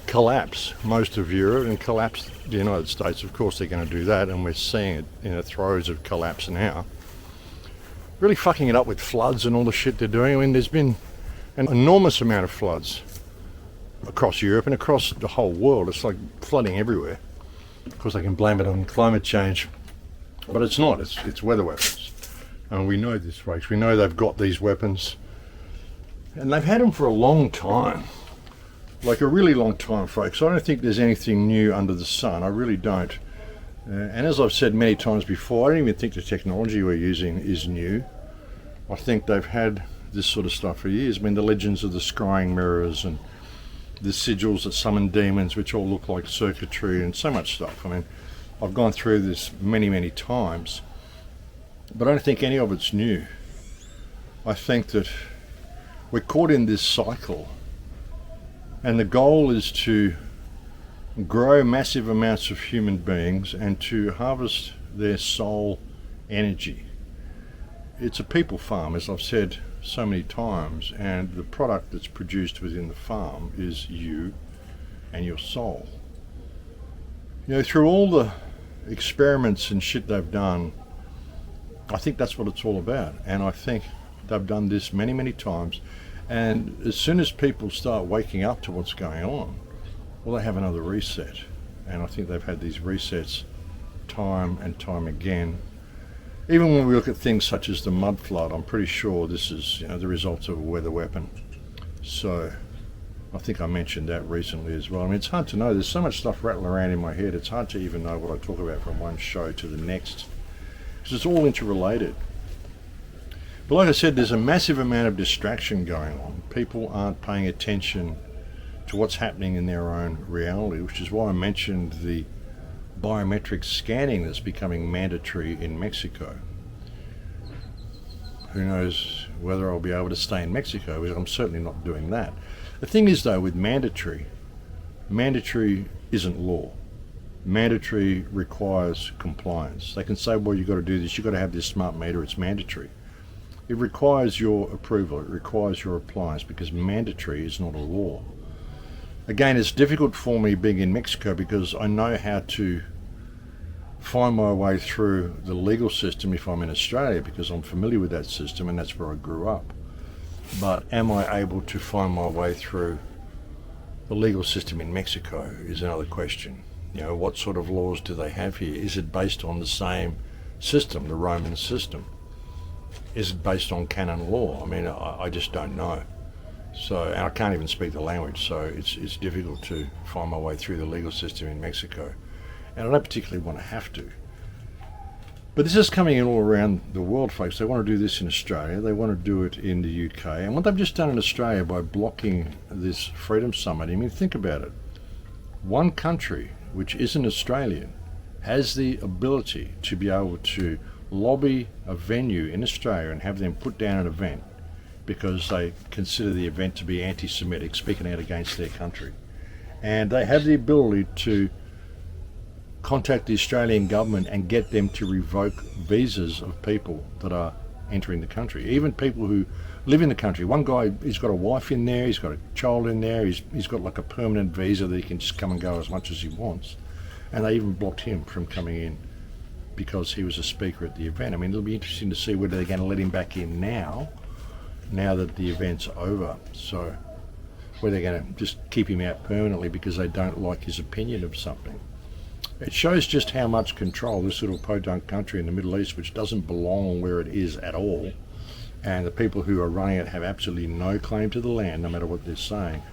collapse most of Europe and collapse the United States. Of course they're going to do that, and we're seeing it in the throes of collapse now. Really fucking it up with floods and all the shit they're doing. I mean, there's been an enormous amount of floods across Europe and across the whole world. It's like flooding everywhere. Of course they can blame it on climate change, but it's not. It's weather weapons. And we know this, folks. We know they've got these weapons, and they've had them for a long time. Like a really long time, folks. I don't think there's anything new under the sun. I really don't. And as I've said many times before, I don't even think the technology we're using is new. I think they've had this sort of stuff for years. I mean, the legends of the scrying mirrors and the sigils that summon demons, which all look like circuitry and so much stuff. I mean, I've gone through this many, many times, but I don't think any of it's new. I think that we're caught in this cycle, and the goal is to grow massive amounts of human beings and to harvest their soul energy. It's a people farm, as I've said so many times, and the product that's produced within the farm is you and your soul. You know, through all the experiments and shit they've done, I think that's what it's all about. And I think they've done this many, many times. And as soon as people start waking up to what's going on, well, they have another reset. And I think they've had these resets time and time again. Even when we look at things such as the mud flood, I'm pretty sure this is, you know, the result of a weather weapon. So I think I mentioned that recently as well. I mean, it's hard to know. There's so much stuff rattling around in my head. It's hard to even know what I talk about from one show to the next, because it's all interrelated. But like I said, there's a massive amount of distraction going on. People aren't paying attention to what's happening in their own reality, which is why I mentioned the biometric scanning that's becoming mandatory in Mexico. Who knows whether I'll be able to stay in Mexico, because I'm certainly not doing that. The thing is, though, with mandatory isn't law. Mandatory requires compliance. They can say, well, you've got to do this, you've got to have this smart meter, it's mandatory. It requires your approval, it requires your appliance, because mandatory is not a law. Again, it's difficult for me being in Mexico because I know how to find my way through the legal system if I'm in Australia, because I'm familiar with that system and that's where I grew up. But am I able to find my way through the legal system in Mexico is another question. You know, what sort of laws do they have here? Is it based on the same system, the Roman system? Is it based on canon law? I mean, I just don't know. So, and I can't even speak the language, so it's difficult to find my way through the legal system in Mexico. And I don't particularly want to have to. But this is coming in all around the world, folks. They want to do this in Australia. They want to do it in the UK. And what they've just done in Australia by blocking this Freedom Summit, I mean, think about it. One country, which isn't Australian, has the ability to be able to lobby a venue in Australia and have them put down an event because they consider the event to be anti-Semitic, speaking out against their country. And they have the ability to contact the Australian government and get them to revoke visas of people that are entering the country, even people who live in the country. One guy, he's got a wife in there, he's got a child in there, he's got like a permanent visa that he can just come and go as much as he wants. And they even blocked him from coming in because he was a speaker at the event. I mean, it'll be interesting to see whether they're going to let him back in now that the event's over. So whether they're going to just keep him out permanently because they don't like his opinion of something. It shows just how much control this little podunk country in the Middle East, which doesn't belong where it is at all, and the people who are running it have absolutely no claim to the land, no matter what they're saying.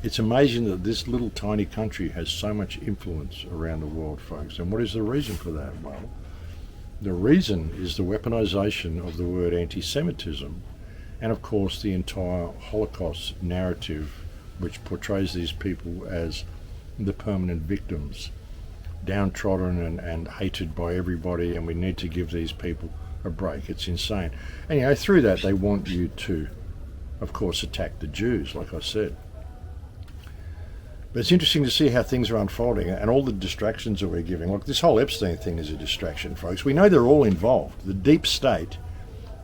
It's amazing that this little tiny country has so much influence around the world, folks. And what is the reason for that? Well, the reason is the weaponization of the word anti-Semitism, and of course the entire Holocaust narrative, which portrays these people as the permanent victims, downtrodden and hated by everybody, and we need to give these people a break. It's insane. And you know, through that they want you to, of course, attack the Jews, like I said. But it's interesting to see how things are unfolding and all the distractions that we're giving. Like this whole Epstein thing is a distraction, folks. We know they're all involved. The deep state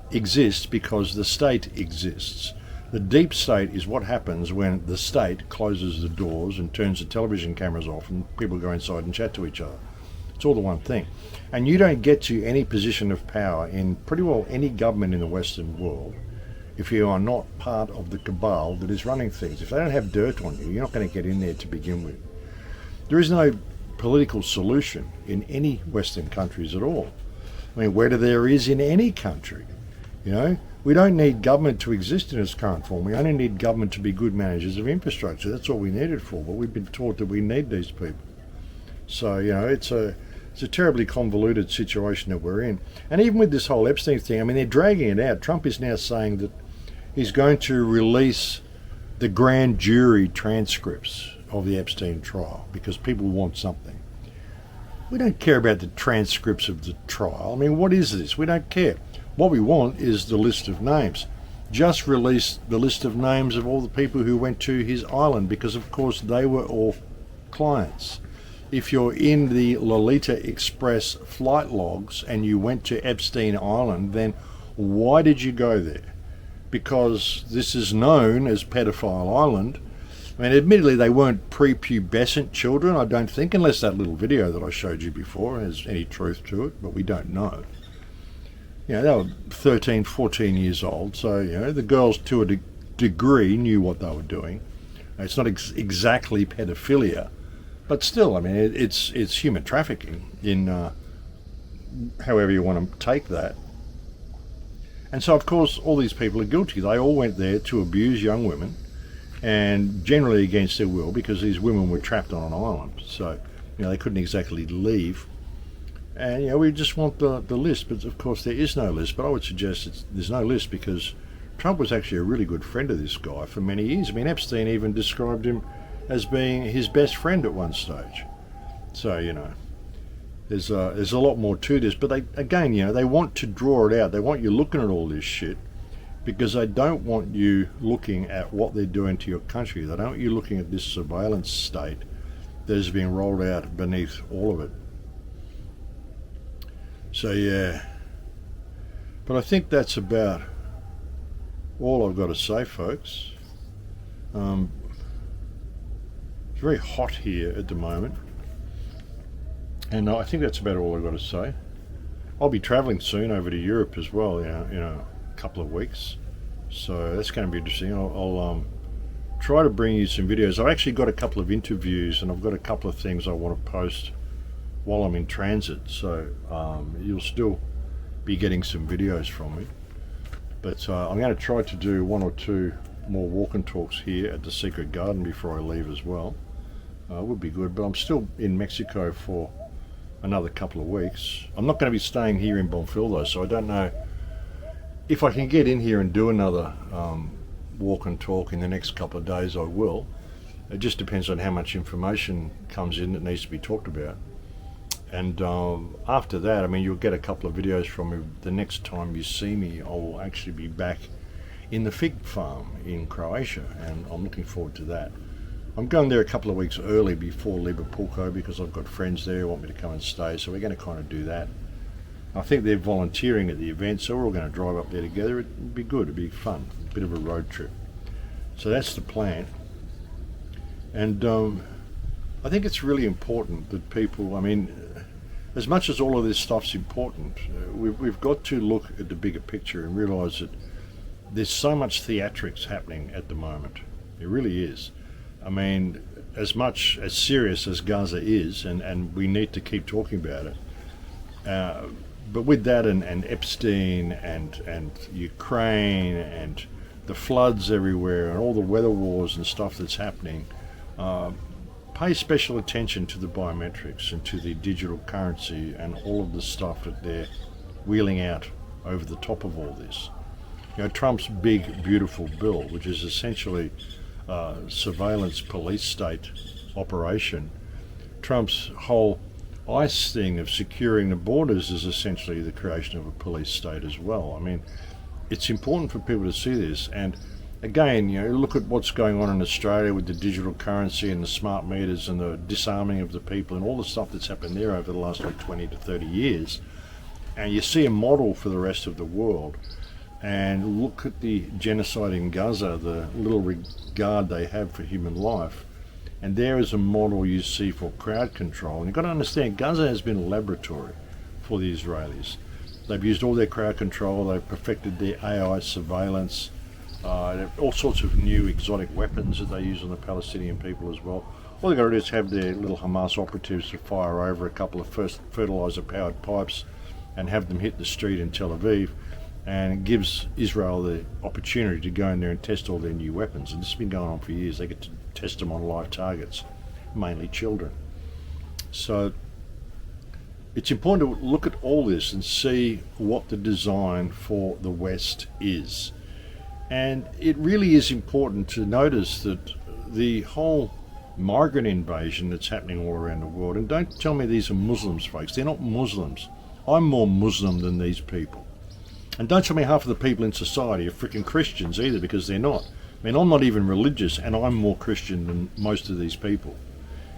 exists because the state exists. The deep state is what happens when the state closes the doors and turns the television cameras off and people go inside and chat to each other. It's all the one thing. And you don't get to any position of power in pretty well any government in the Western world if you are not part of the cabal that is running things. If they don't have dirt on you, you're not going to get in there to begin with. There is no political solution in any Western countries at all. I mean, whether there is in any country, you know, we don't need government to exist in its current form. We only need government to be good managers of infrastructure. That's all we need it for. But we've been taught that we need these people. So, you know, it's a terribly convoluted situation that we're in. And even with this whole Epstein thing, I mean, they're dragging it out. Trump is now saying that he's going to release the grand jury transcripts of the Epstein trial because people want something. We don't care about the transcripts of the trial. I mean, what is this? We don't care. What we want is the list of names. Just release the list of names of all the people who went to his island because, of course, they were all clients. If you're in the Lolita Express flight logs and you went to Epstein Island, then why did you go there? Because this is known as Pedophile Island, I mean, admittedly, they weren't prepubescent children, I don't think, unless that little video that I showed you before has any truth to it, but we don't know. You know, they were 13, 14 years old, so, you know, the girls to a degree knew what they were doing. It's not exactly pedophilia, but still, I mean, it's human trafficking in however you want to take that. And so, of course, all these people are guilty. They all went there to abuse young women, and generally against their will, because these women were trapped on an island. So, you know, they couldn't exactly leave. And, you know, we just want the list, but of course there is no list. But I would suggest there's no list because Trump was actually a really good friend of this guy for many years. I mean, Epstein even described him as being his best friend at one stage. So, you know, there's a lot more to this. But they, again, you know, they want to draw it out. They want you looking at all this shit because they don't want you looking at what they're doing to your country. They don't want you looking at this surveillance state that is being rolled out beneath all of it. So, yeah. But I think that's about all I've got to say, folks. It's very hot here at the moment. And I think that's about all I've got to say. I'll be travelling soon over to Europe as well, in a couple of weeks. So that's going to be interesting. I'll try to bring you some videos. I've actually got a couple of interviews and I've got a couple of things I want to post while I'm in transit. So you'll still be getting some videos from me. But I'm going to try to do 1 or 2 more walk and talks here at the Secret Garden before I leave as well. It would be good, but I'm still in Mexico for another couple of weeks. I'm not going to be staying here in Bonfil though, so I don't know if I can get in here and do another walk and talk in the next couple of days. I will. It just depends on how much information comes in that needs to be talked about. And after that, I mean, you'll get a couple of videos from me. The next time you see me, I'll actually be back in the fig farm in Croatia, and I'm looking forward to that. I'm going there a couple of weeks early before Liverpool because I've got friends there who want me to come and stay, so we're going to kind of do that. I think they're volunteering at the event, so we're all going to drive up there together. It'd be good, it'd be fun, a bit of a road trip. So that's the plan. And I think it's really important that people, I mean, as much as all of this stuff's important, we've got to look at the bigger picture and realise that there's so much theatrics happening at the moment. It really is. I mean, as much as serious as Gaza is, and we need to keep talking about it, but with that and Epstein and Ukraine and the floods everywhere and all the weather wars and stuff that's happening, pay special attention to the biometrics and to the digital currency and all of the stuff that they're wheeling out over the top of all this. You know, Trump's big, beautiful bill, which is essentially surveillance police state operation. Trump's whole ICE thing of securing the borders is essentially the creation of a police state as well. I mean, it's important for people to see this. And again, you know, look at what's going on in Australia with the digital currency and the smart meters and the disarming of the people and all the stuff that's happened there over the last 20 to 30 years. And you see a model for the rest of the world. And look at the genocide in Gaza, the little regard they have for human life. And there is a model you see for crowd control. And you've got to understand, Gaza has been a laboratory for the Israelis. They've used all their crowd control, they've perfected their AI surveillance, all sorts of new exotic weapons that they use on the Palestinian people as well. All they've got to do is have their little Hamas operatives to fire over a couple of fertilizer-powered pipes and have them hit the street in Tel Aviv. And it gives Israel the opportunity to go in there and test all their new weapons. And this has been going on for years. They get to test them on live targets, mainly children. So it's important to look at all this and see what the design for the West is. And it really is important to notice that the whole migrant invasion that's happening all around the world, and don't tell me these are Muslims, folks. They're not Muslims. I'm more Muslim than these people. And don't tell me half of the people in society are freaking Christians either, because they're not. I mean, I'm not even religious, and I'm more Christian than most of these people.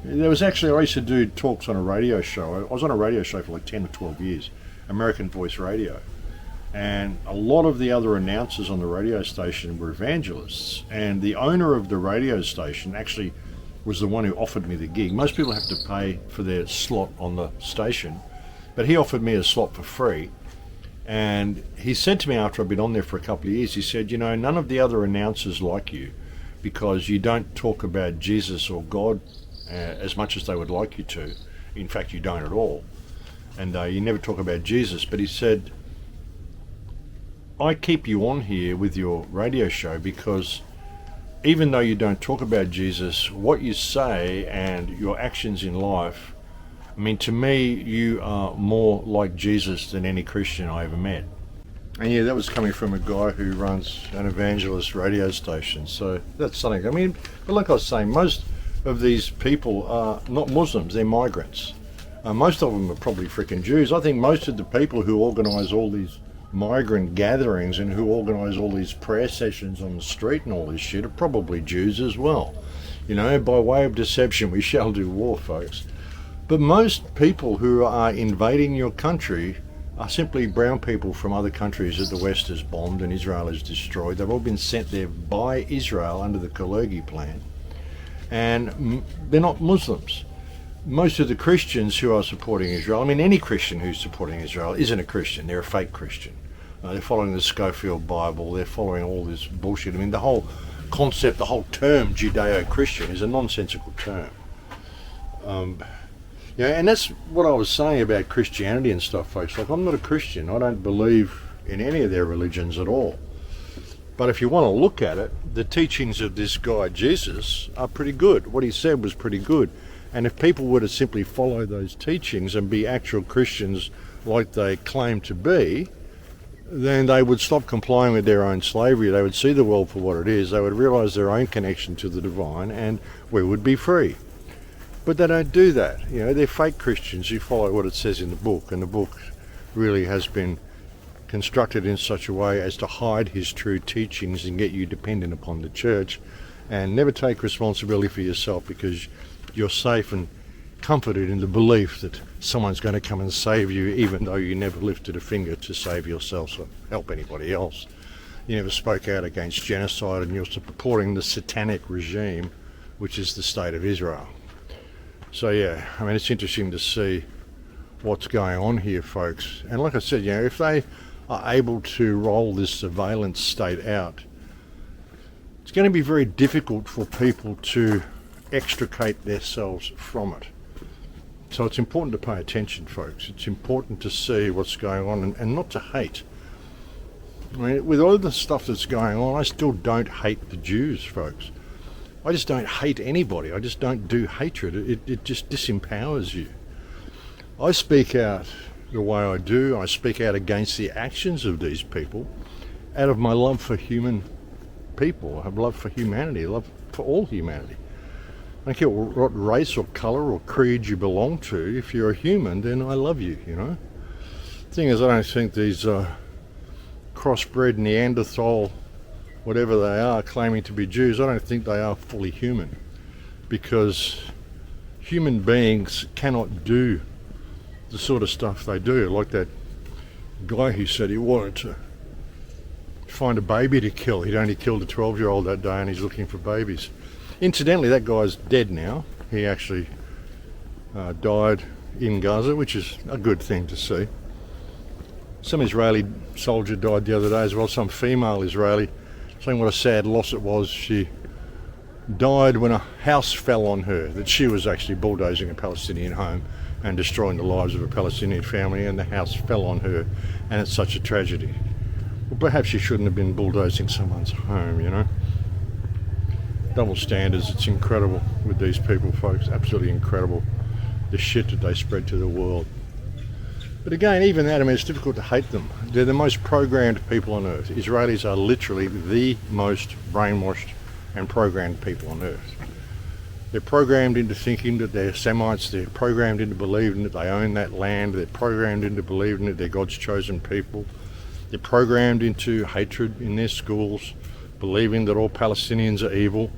There was actually, I used to do talks on a radio show. I was on a radio show for like 10 or 12 years, American Voice Radio. And a lot of the other announcers on the radio station were evangelists. And the owner of the radio station actually was the one who offered me the gig. Most people have to pay for their slot on the station, but he offered me a slot for free. And he said to me after I'd been on there for a couple of years, he said, you know, none of the other announcers like you because you don't talk about Jesus or God as much as they would like you to. In fact, you don't at all. And you never talk about Jesus. But he said, I keep you on here with your radio show because even though you don't talk about Jesus, what you say and your actions in life, I mean, to me, you are more like Jesus than any Christian I ever met. And yeah, that was coming from a guy who runs an evangelist radio station. So that's something. I mean, but like I was saying, most of these people are not Muslims, they're migrants. Most of them are probably freaking Jews. I think most of the people who organise all these migrant gatherings and who organise all these prayer sessions on the street and all this shit are probably Jews as well. You know, by way of deception we shall do war, folks. But most people who are invading your country are simply brown people from other countries that the West has bombed and Israel has destroyed. They've all been sent there by Israel under the Kologi plan. And they're not Muslims. Most of the Christians who are supporting Israel, I mean, any Christian who's supporting Israel isn't a Christian, they're a fake Christian. They're following the Schofield Bible, they're following all this bullshit. I mean, the whole concept, the whole term Judeo-Christian is a nonsensical term. Yeah, and that's what I was saying about Christianity and stuff, folks. Like, I'm not a Christian, I don't believe in any of their religions at all. But if you want to look at it, the teachings of this guy, Jesus, are pretty good. What he said was pretty good. And if people were to simply follow those teachings and be actual Christians like they claim to be, then they would stop complying with their own slavery. They would see the world for what it is. They would realise their own connection to the divine, and we would be free. But they don't do that. You know, they're fake Christians who follow what it says in the book, and the book really has been constructed in such a way as to hide his true teachings and get you dependent upon the church, and never take responsibility for yourself because you're safe and comforted in the belief that someone's going to come and save you, even though you never lifted a finger to save yourself or help anybody else. You never spoke out against genocide, and you're supporting the satanic regime, which is the state of Israel. So yeah, I mean, it's interesting to see what's going on here, folks. And like I said, you know, if they are able to roll this surveillance state out, it's going to be very difficult for people to extricate themselves from it. So it's important to pay attention, folks. It's important to see what's going on and not to hate. I mean, with all the stuff that's going on, I still don't hate the Jews, folks. I just don't hate anybody. I just don't do hatred. It just disempowers you. I speak out the way I do. I speak out against the actions of these people out of my love for human people. I have love for humanity, love for all humanity. I don't care what race or colour or creed you belong to. If you're a human, then I love you, you know. The thing is, I don't think these crossbred Neanderthal, whatever they are, claiming to be Jews, I don't think they are fully human, because human beings cannot do the sort of stuff they do. Like that guy who said he wanted to find a baby to kill. He'd only killed a 12-year-old that day and he's looking for babies. Incidentally, that guy's dead now. He actually died in Gaza, which is a good thing to see. Some Israeli soldier died the other day as well, some female Israeli. Saying what a sad loss it was. She died when a house fell on her, that she was actually bulldozing a Palestinian home and destroying the lives of a Palestinian family, and the house fell on her, and it's such a tragedy. Well, perhaps she shouldn't have been bulldozing someone's home, you know. Double standards, it's incredible with these people, folks, absolutely incredible. The shit that they spread to the world. But again, even that, I mean, it's difficult to hate them. They're the most programmed people on earth. Israelis are literally the most brainwashed and programmed people on earth. They're programmed into thinking that they're Semites, they're programmed into believing that they own that land, they're programmed into believing that they're God's chosen people. They're programmed into hatred in their schools, believing that all Palestinians are evil.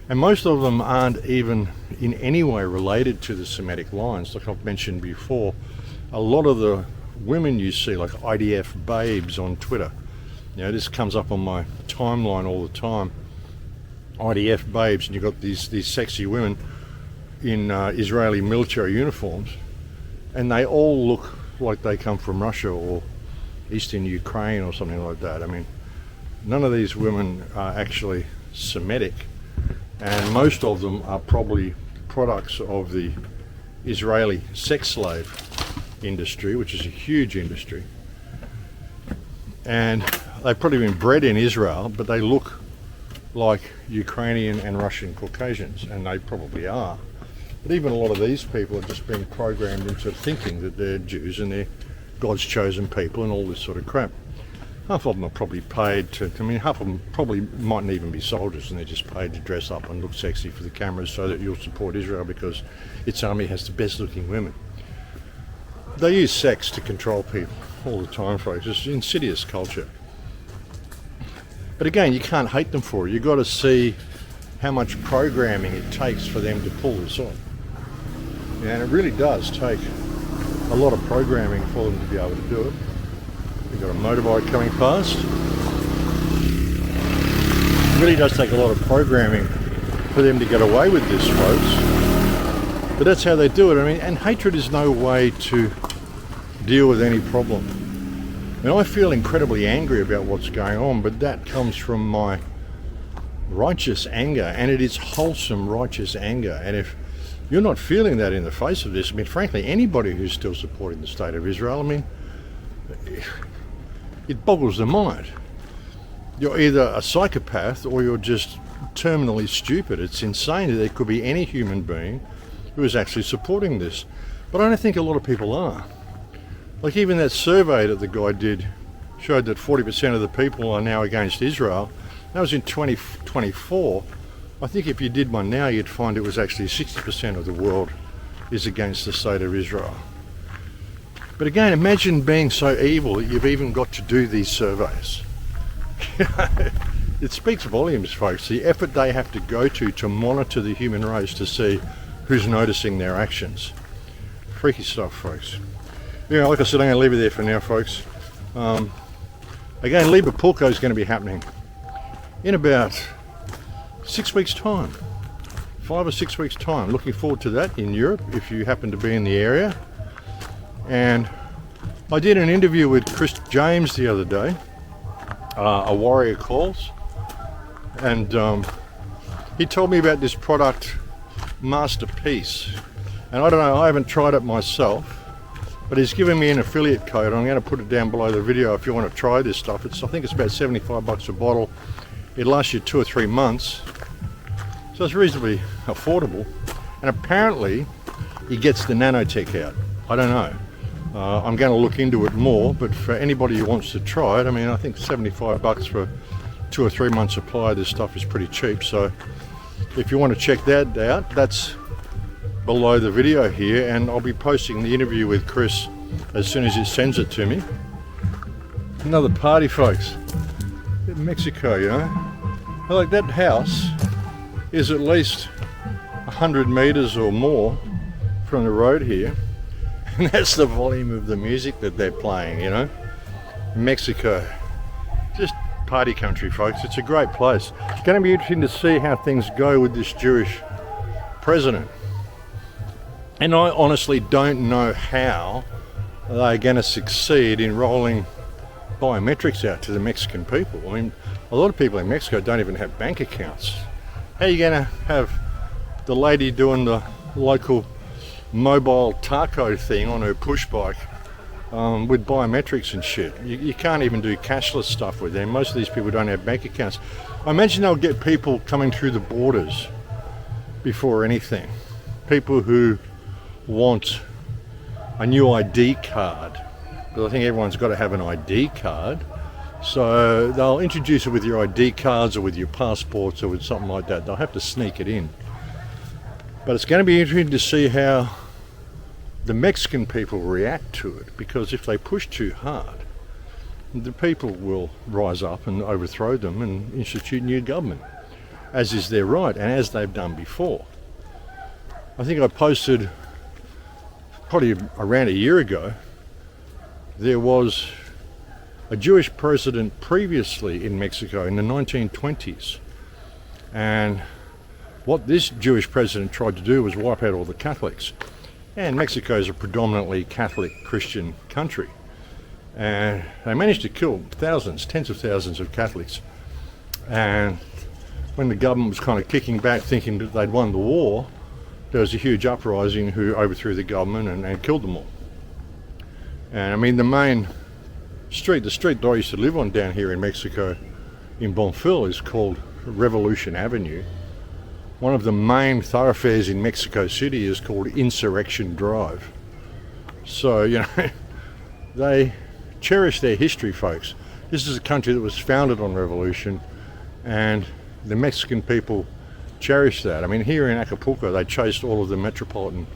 And most of them aren't even in any way related to the Semitic lines. Like I've mentioned before, a lot of the women you see, like IDF babes on Twitter. You know, this comes up on my timeline all the time. IDF babes, and you've got these sexy women in Israeli military uniforms, and they all look like they come from Russia or Eastern Ukraine or something like that. I mean, none of these women are actually Semitic, and most of them are probably products of the Israeli sex slave industry, which is a huge industry. And they've probably been bred in Israel, but they look like Ukrainian and Russian Caucasians, and they probably are. But even a lot of these people are just being programmed into thinking that they're Jews and they're God's chosen people and all this sort of crap. Half of them are probably paid to, I mean, half of them probably mightn't even be soldiers, and they're just paid to dress up and look sexy for the cameras so that you'll support Israel because its army has the best looking women. They use sex to control people all the time, folks. It's insidious culture. But again, you can't hate them for it. You've got to see how much programming it takes for them to pull this off. And it really does take a lot of programming for them to be able to do it. We've got a motorbike coming past. It really does take a lot of programming for them to get away with this, folks. But that's how they do it. I mean, and hatred is no way to deal with any problem. I mean, I feel incredibly angry about what's going on, but that comes from my righteous anger, and it is wholesome righteous anger. And if you're not feeling that in the face of this, I mean, frankly, anybody who's still supporting the state of Israel, I mean, it boggles the mind. You're either a psychopath or you're just terminally stupid. It's insane that there could be any human being who is actually supporting this. But I don't think a lot of people are. Like even that survey that the guy did showed that 40% of the people are now against Israel. That was in 2024. I think if you did one now, you'd find it was actually 60% of the world is against the state of Israel. But again, imagine being so evil that you've even got to do these surveys. It speaks volumes, folks, the effort they have to go to monitor the human race to see who's noticing their actions. Freaky stuff, folks. Yeah, like I said, I'm going to leave it there for now, folks. Again, Liverpool is going to be happening in about 6 weeks' time. 5 or 6 weeks' time. Looking forward to that in Europe, if you happen to be in the area. And I did an interview with Chris James the other day, a Warrior Calls, and he told me about this product, MasterPeace. And I don't know, I haven't tried it myself, but he's given me an affiliate code. I'm going to put it down below the video if you want to try this stuff. I think it's about 75 bucks a bottle. It lasts you 2 or 3 months, so it's reasonably affordable. And apparently he gets the nanotech out. I don't know. I'm going to look into it more, but for anybody who wants to try it, I mean, I think 75 bucks for 2 or 3 months supply of this stuff is pretty cheap. So if you want to check that out, that's below the video here, and I'll be posting the interview with Chris as soon as he sends it to me. Another party, folks. In Mexico, you know. Like that house is at least 100 meters or more from the road here, and that's the volume of the music that they're playing, you know. Mexico, just party country, folks. It's a great place. It's going to be interesting to see how things go with this Jewish president. And I honestly don't know how they're going to succeed in rolling biometrics out to the Mexican people. I mean, a lot of people in Mexico don't even have bank accounts. How are you going to have the lady doing the local mobile taco thing on her push bike with biometrics and shit? You can't even do cashless stuff with them. Most of these people don't have bank accounts. I imagine they'll get people coming through the borders before anything. People who want a new ID card, because I think everyone's got to have an ID card. So they'll introduce it with your ID cards or with your passports or with something like that. They'll have to sneak it in. But it's going to be interesting to see how the Mexican people react to it, because if they push too hard, the people will rise up and overthrow them and institute new government, as is their right and as they've done before. I think I posted probably around a year ago there was a Jewish president previously in Mexico in the 1920s, and what this Jewish president tried to do was wipe out all the Catholics. And Mexico is a predominantly Catholic Christian country, and they managed to kill thousands, tens of thousands of Catholics. And when the government was kind of kicking back thinking that they'd won the war, there was a huge uprising who overthrew the government and killed them all. And I mean, the main street, the street that I used to live on down here in Mexico in Bonfil is called Revolution Avenue. One of the main thoroughfares in Mexico City is called Insurrection Drive. So, you know, they cherish their history, folks. This is a country that was founded on revolution, and the Mexican people cherish that. I mean, here in Acapulco, they chased all of the metropolitan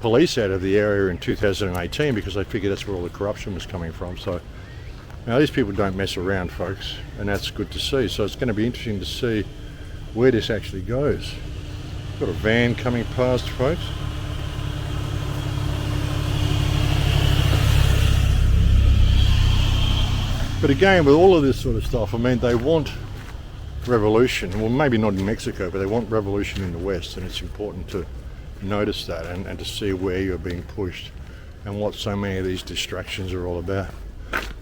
police out of the area in 2018 because they figured that's where all the corruption was coming from. So, now these people don't mess around, folks, and that's good to see. So it's going to be interesting to see where this actually goes. Got a van coming past, folks. But again, with all of this sort of stuff, I mean, they want revolution. Well, maybe not in Mexico, but they want revolution in the West, and it's important to notice that and to see where you're being pushed and what so many of these distractions are all about.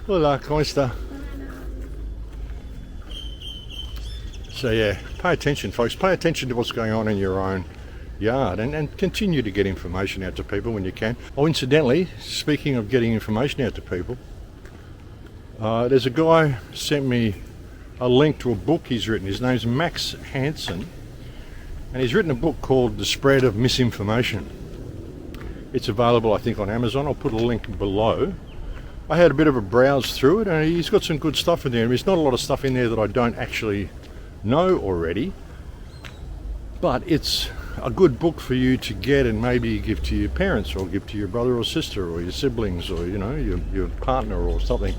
Hola, ¿cómo está? So yeah, pay attention, folks. Pay attention to what's going on in your own yard, and continue to get information out to people when you can. Oh, incidentally, speaking of getting information out to people, there's a guy sent me a link to a book he's written. His name's Max Igan, and he's written a book called The Spread of Misinformation. It's available, I think, on Amazon. I'll put a link below. I had a bit of a browse through it, and he's got some good stuff in there. There's not a lot of stuff in there that I don't actually know already, but it's a good book for you to get and maybe give to your parents, or give to your brother or sister, or your siblings, or, you know, your partner or something.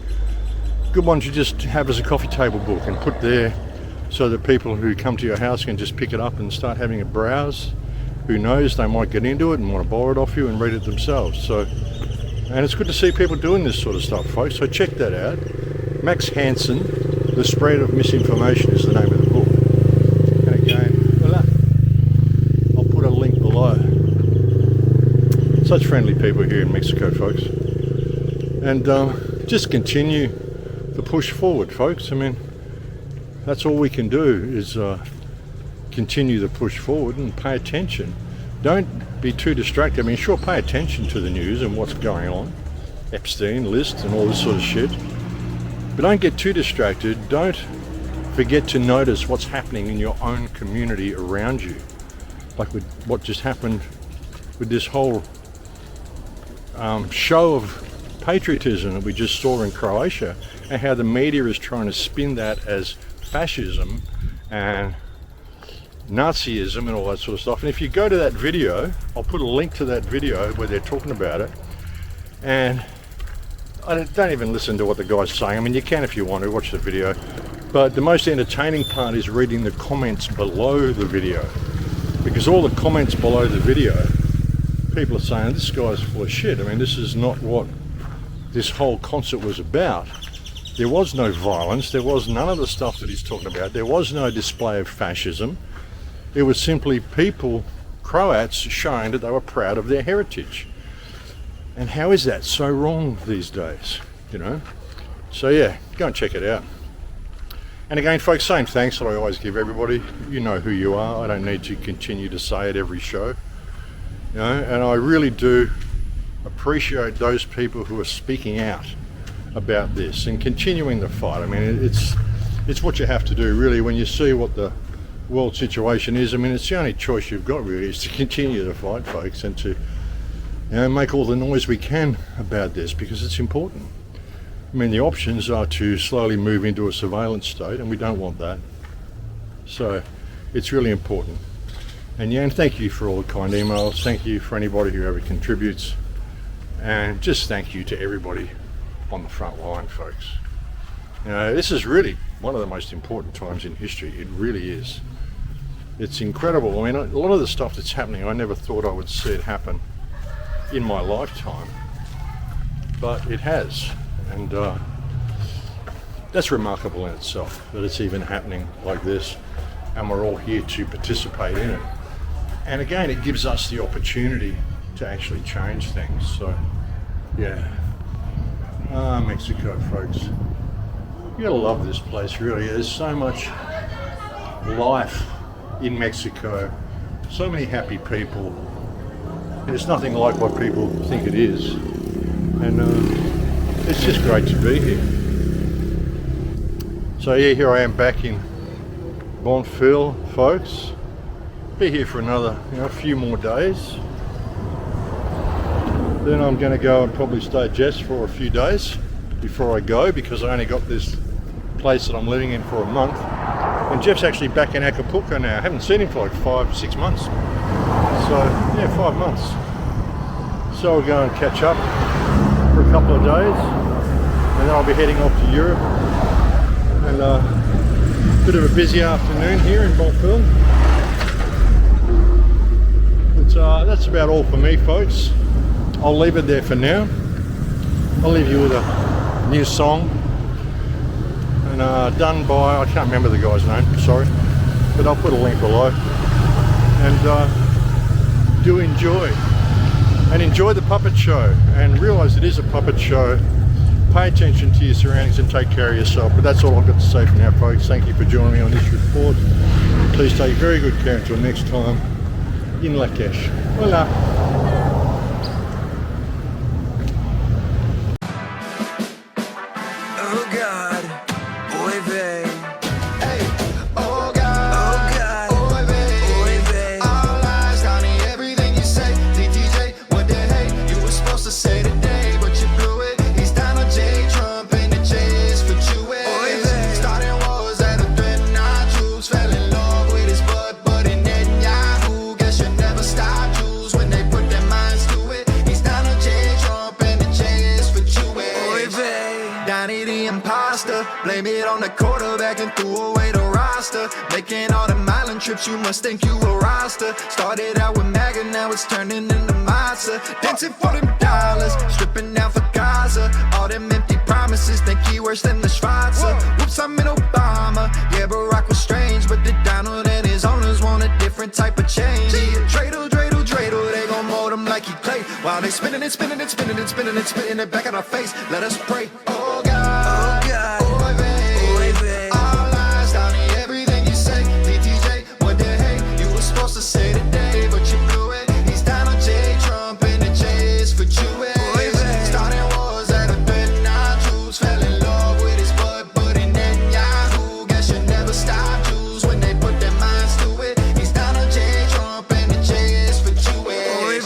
Good one to just have as a coffee table book and put there so that people who come to your house can just pick it up and start having a browse. Who knows, they might get into it and want to borrow it off you and read it themselves. So, and it's good to see people doing this sort of stuff, folks, so check that out. Max Igan, The Spread of Misinformation is the name of the book. And again, I'll put a link below. Such friendly people here in Mexico, folks. And just continue the push forward, folks. I mean, that's all we can do is continue the push forward and pay attention. Don't be too distracted. I mean, sure, pay attention to the news and what's going on, Epstein list and all this sort of shit, but don't get too distracted. Don't forget to notice what's happening in your own community around you, like with what just happened with this whole show of patriotism that we just saw in Croatia, and how the media is trying to spin that as fascism and Nazism and all that sort of stuff. And if you go to that video, I'll put a link to that video where they're talking about it, and I don't even listen to what the guy's saying. I mean, you can if you want to watch the video, but the most entertaining part is reading the comments below the video, because all the comments below the video, people are saying this guy's full of shit. I mean, this is not what this whole concert was about. There was no violence, there was none of the stuff that he's talking about, there was no display of fascism. It was simply people, Croats, showing that they were proud of their heritage. And how is that so wrong these days, you know? So yeah, go and check it out. And again, folks, same thanks that I always give everybody. You know who you are. I don't need to continue to say it every show. You know, and I really do appreciate those people who are speaking out about this and continuing the fight. I mean, it's what you have to do, really, when you see what the world situation is. I mean, it's the only choice you've got, really, is to continue the fight, folks, and to, you know, make all the noise we can about this, because it's important. I mean, the options are to slowly move into a surveillance state, and we don't want that. So it's really important. And yeah, and thank you for all the kind emails. Thank you for anybody who ever contributes. And just thank you to everybody on the front line, folks. You know, this is really one of the most important times in history. It really is. It's incredible. I mean, a lot of the stuff that's happening, I never thought I would see it happen in my lifetime, but it has. And that's remarkable in itself, that it's even happening like this, and we're all here to participate in it. And again, it gives us the opportunity to actually change things. So, yeah. Mexico, folks. You gotta love this place, really. There's so much life in Mexico, so many happy people. It's nothing like what people think it is. And it's just great to be here. So yeah, here I am back in Bonfil, folks. Be here for another, a few more days. Then I'm going to go and probably stay at Jeff's for a few days before I go, because I only got this place that I'm living in for a month. And Jeff's actually back in Acapulco now. I haven't seen him for like 5-6 months. So yeah, 5 months. So I'll go and catch up for a couple of days, and then I'll be heading off to Europe. And a bit of a busy afternoon here in Bonfil. But that's about all for me, folks. I'll leave it there for now. I'll leave you with a new song, and done by, I can't remember the guy's name, sorry, but I'll put a link below. And do enjoy, and enjoy the puppet show, and realise it is a puppet show. Pay attention to your surroundings and take care of yourself. But that's all I've got to say for now, folks. Thank you for joining me on this report. Please take very good care until next time. In Lakesh. Hola. Blame it on the quarterback and threw away the roster. Making all the miling trips, you must think you a roster. Started out with MAGA, now it's turning into Mazda. Dancing for them dollars, stripping down for Gaza. All them empty promises, think he worse than the Schwarzer. Whoops, I'm in Obama. Yeah, Barack was strange, but the Donald and his owners want a different type of change. Dreidel, dreidel, dreidel, they gon' mold him like he clay. While they spinning it, spinning it, spinning it, spinning it, spitting it back in our face. Let us pray. Oh God, oh God. To say today, but you blew it. He's Donald J. Trump in the chase for Jewish. Starting wars at a threat, now troops fell in love with his butt, but in Netanyahu, guess you never stop Jews when they put their minds to it. He's Donald J. Trump in the chase for Jewish.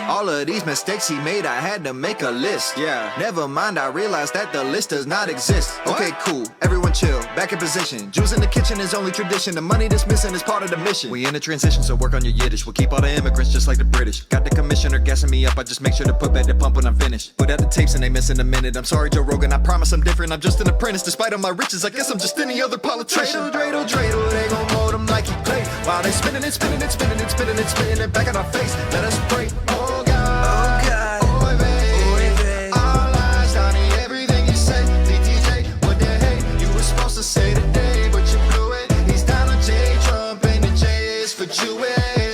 All of these mistakes he made, I had to make a list. Yeah, never mind, I realized that the list does not exist. Okay, cool, everyone chill, back in position. Jews in the kitchen is only tradition. The money that's missing is part of the mission. We in a transition, so work on your Yiddish. We'll keep all the immigrants just like the British. Got the commissioner gassing me up, I just make sure to put back the pump when I'm finished. Put out the tapes and they miss in a minute. I'm sorry, Joe Rogan, I promise I'm different. I'm just an apprentice, despite all my riches. I guess I'm just any other politician. Dreidel, dreidel, dreidel, they gon' mold him like he played. While they spinning it, spinning it, spinning it, spinning it, spinning it back in our face. Let us pray. Oh God, oh God, oy vey, all lies down in everything you say. DTJ, what the heck you were supposed to say today, but you blew it. He's Donald J. Trump and the J is for Jewish.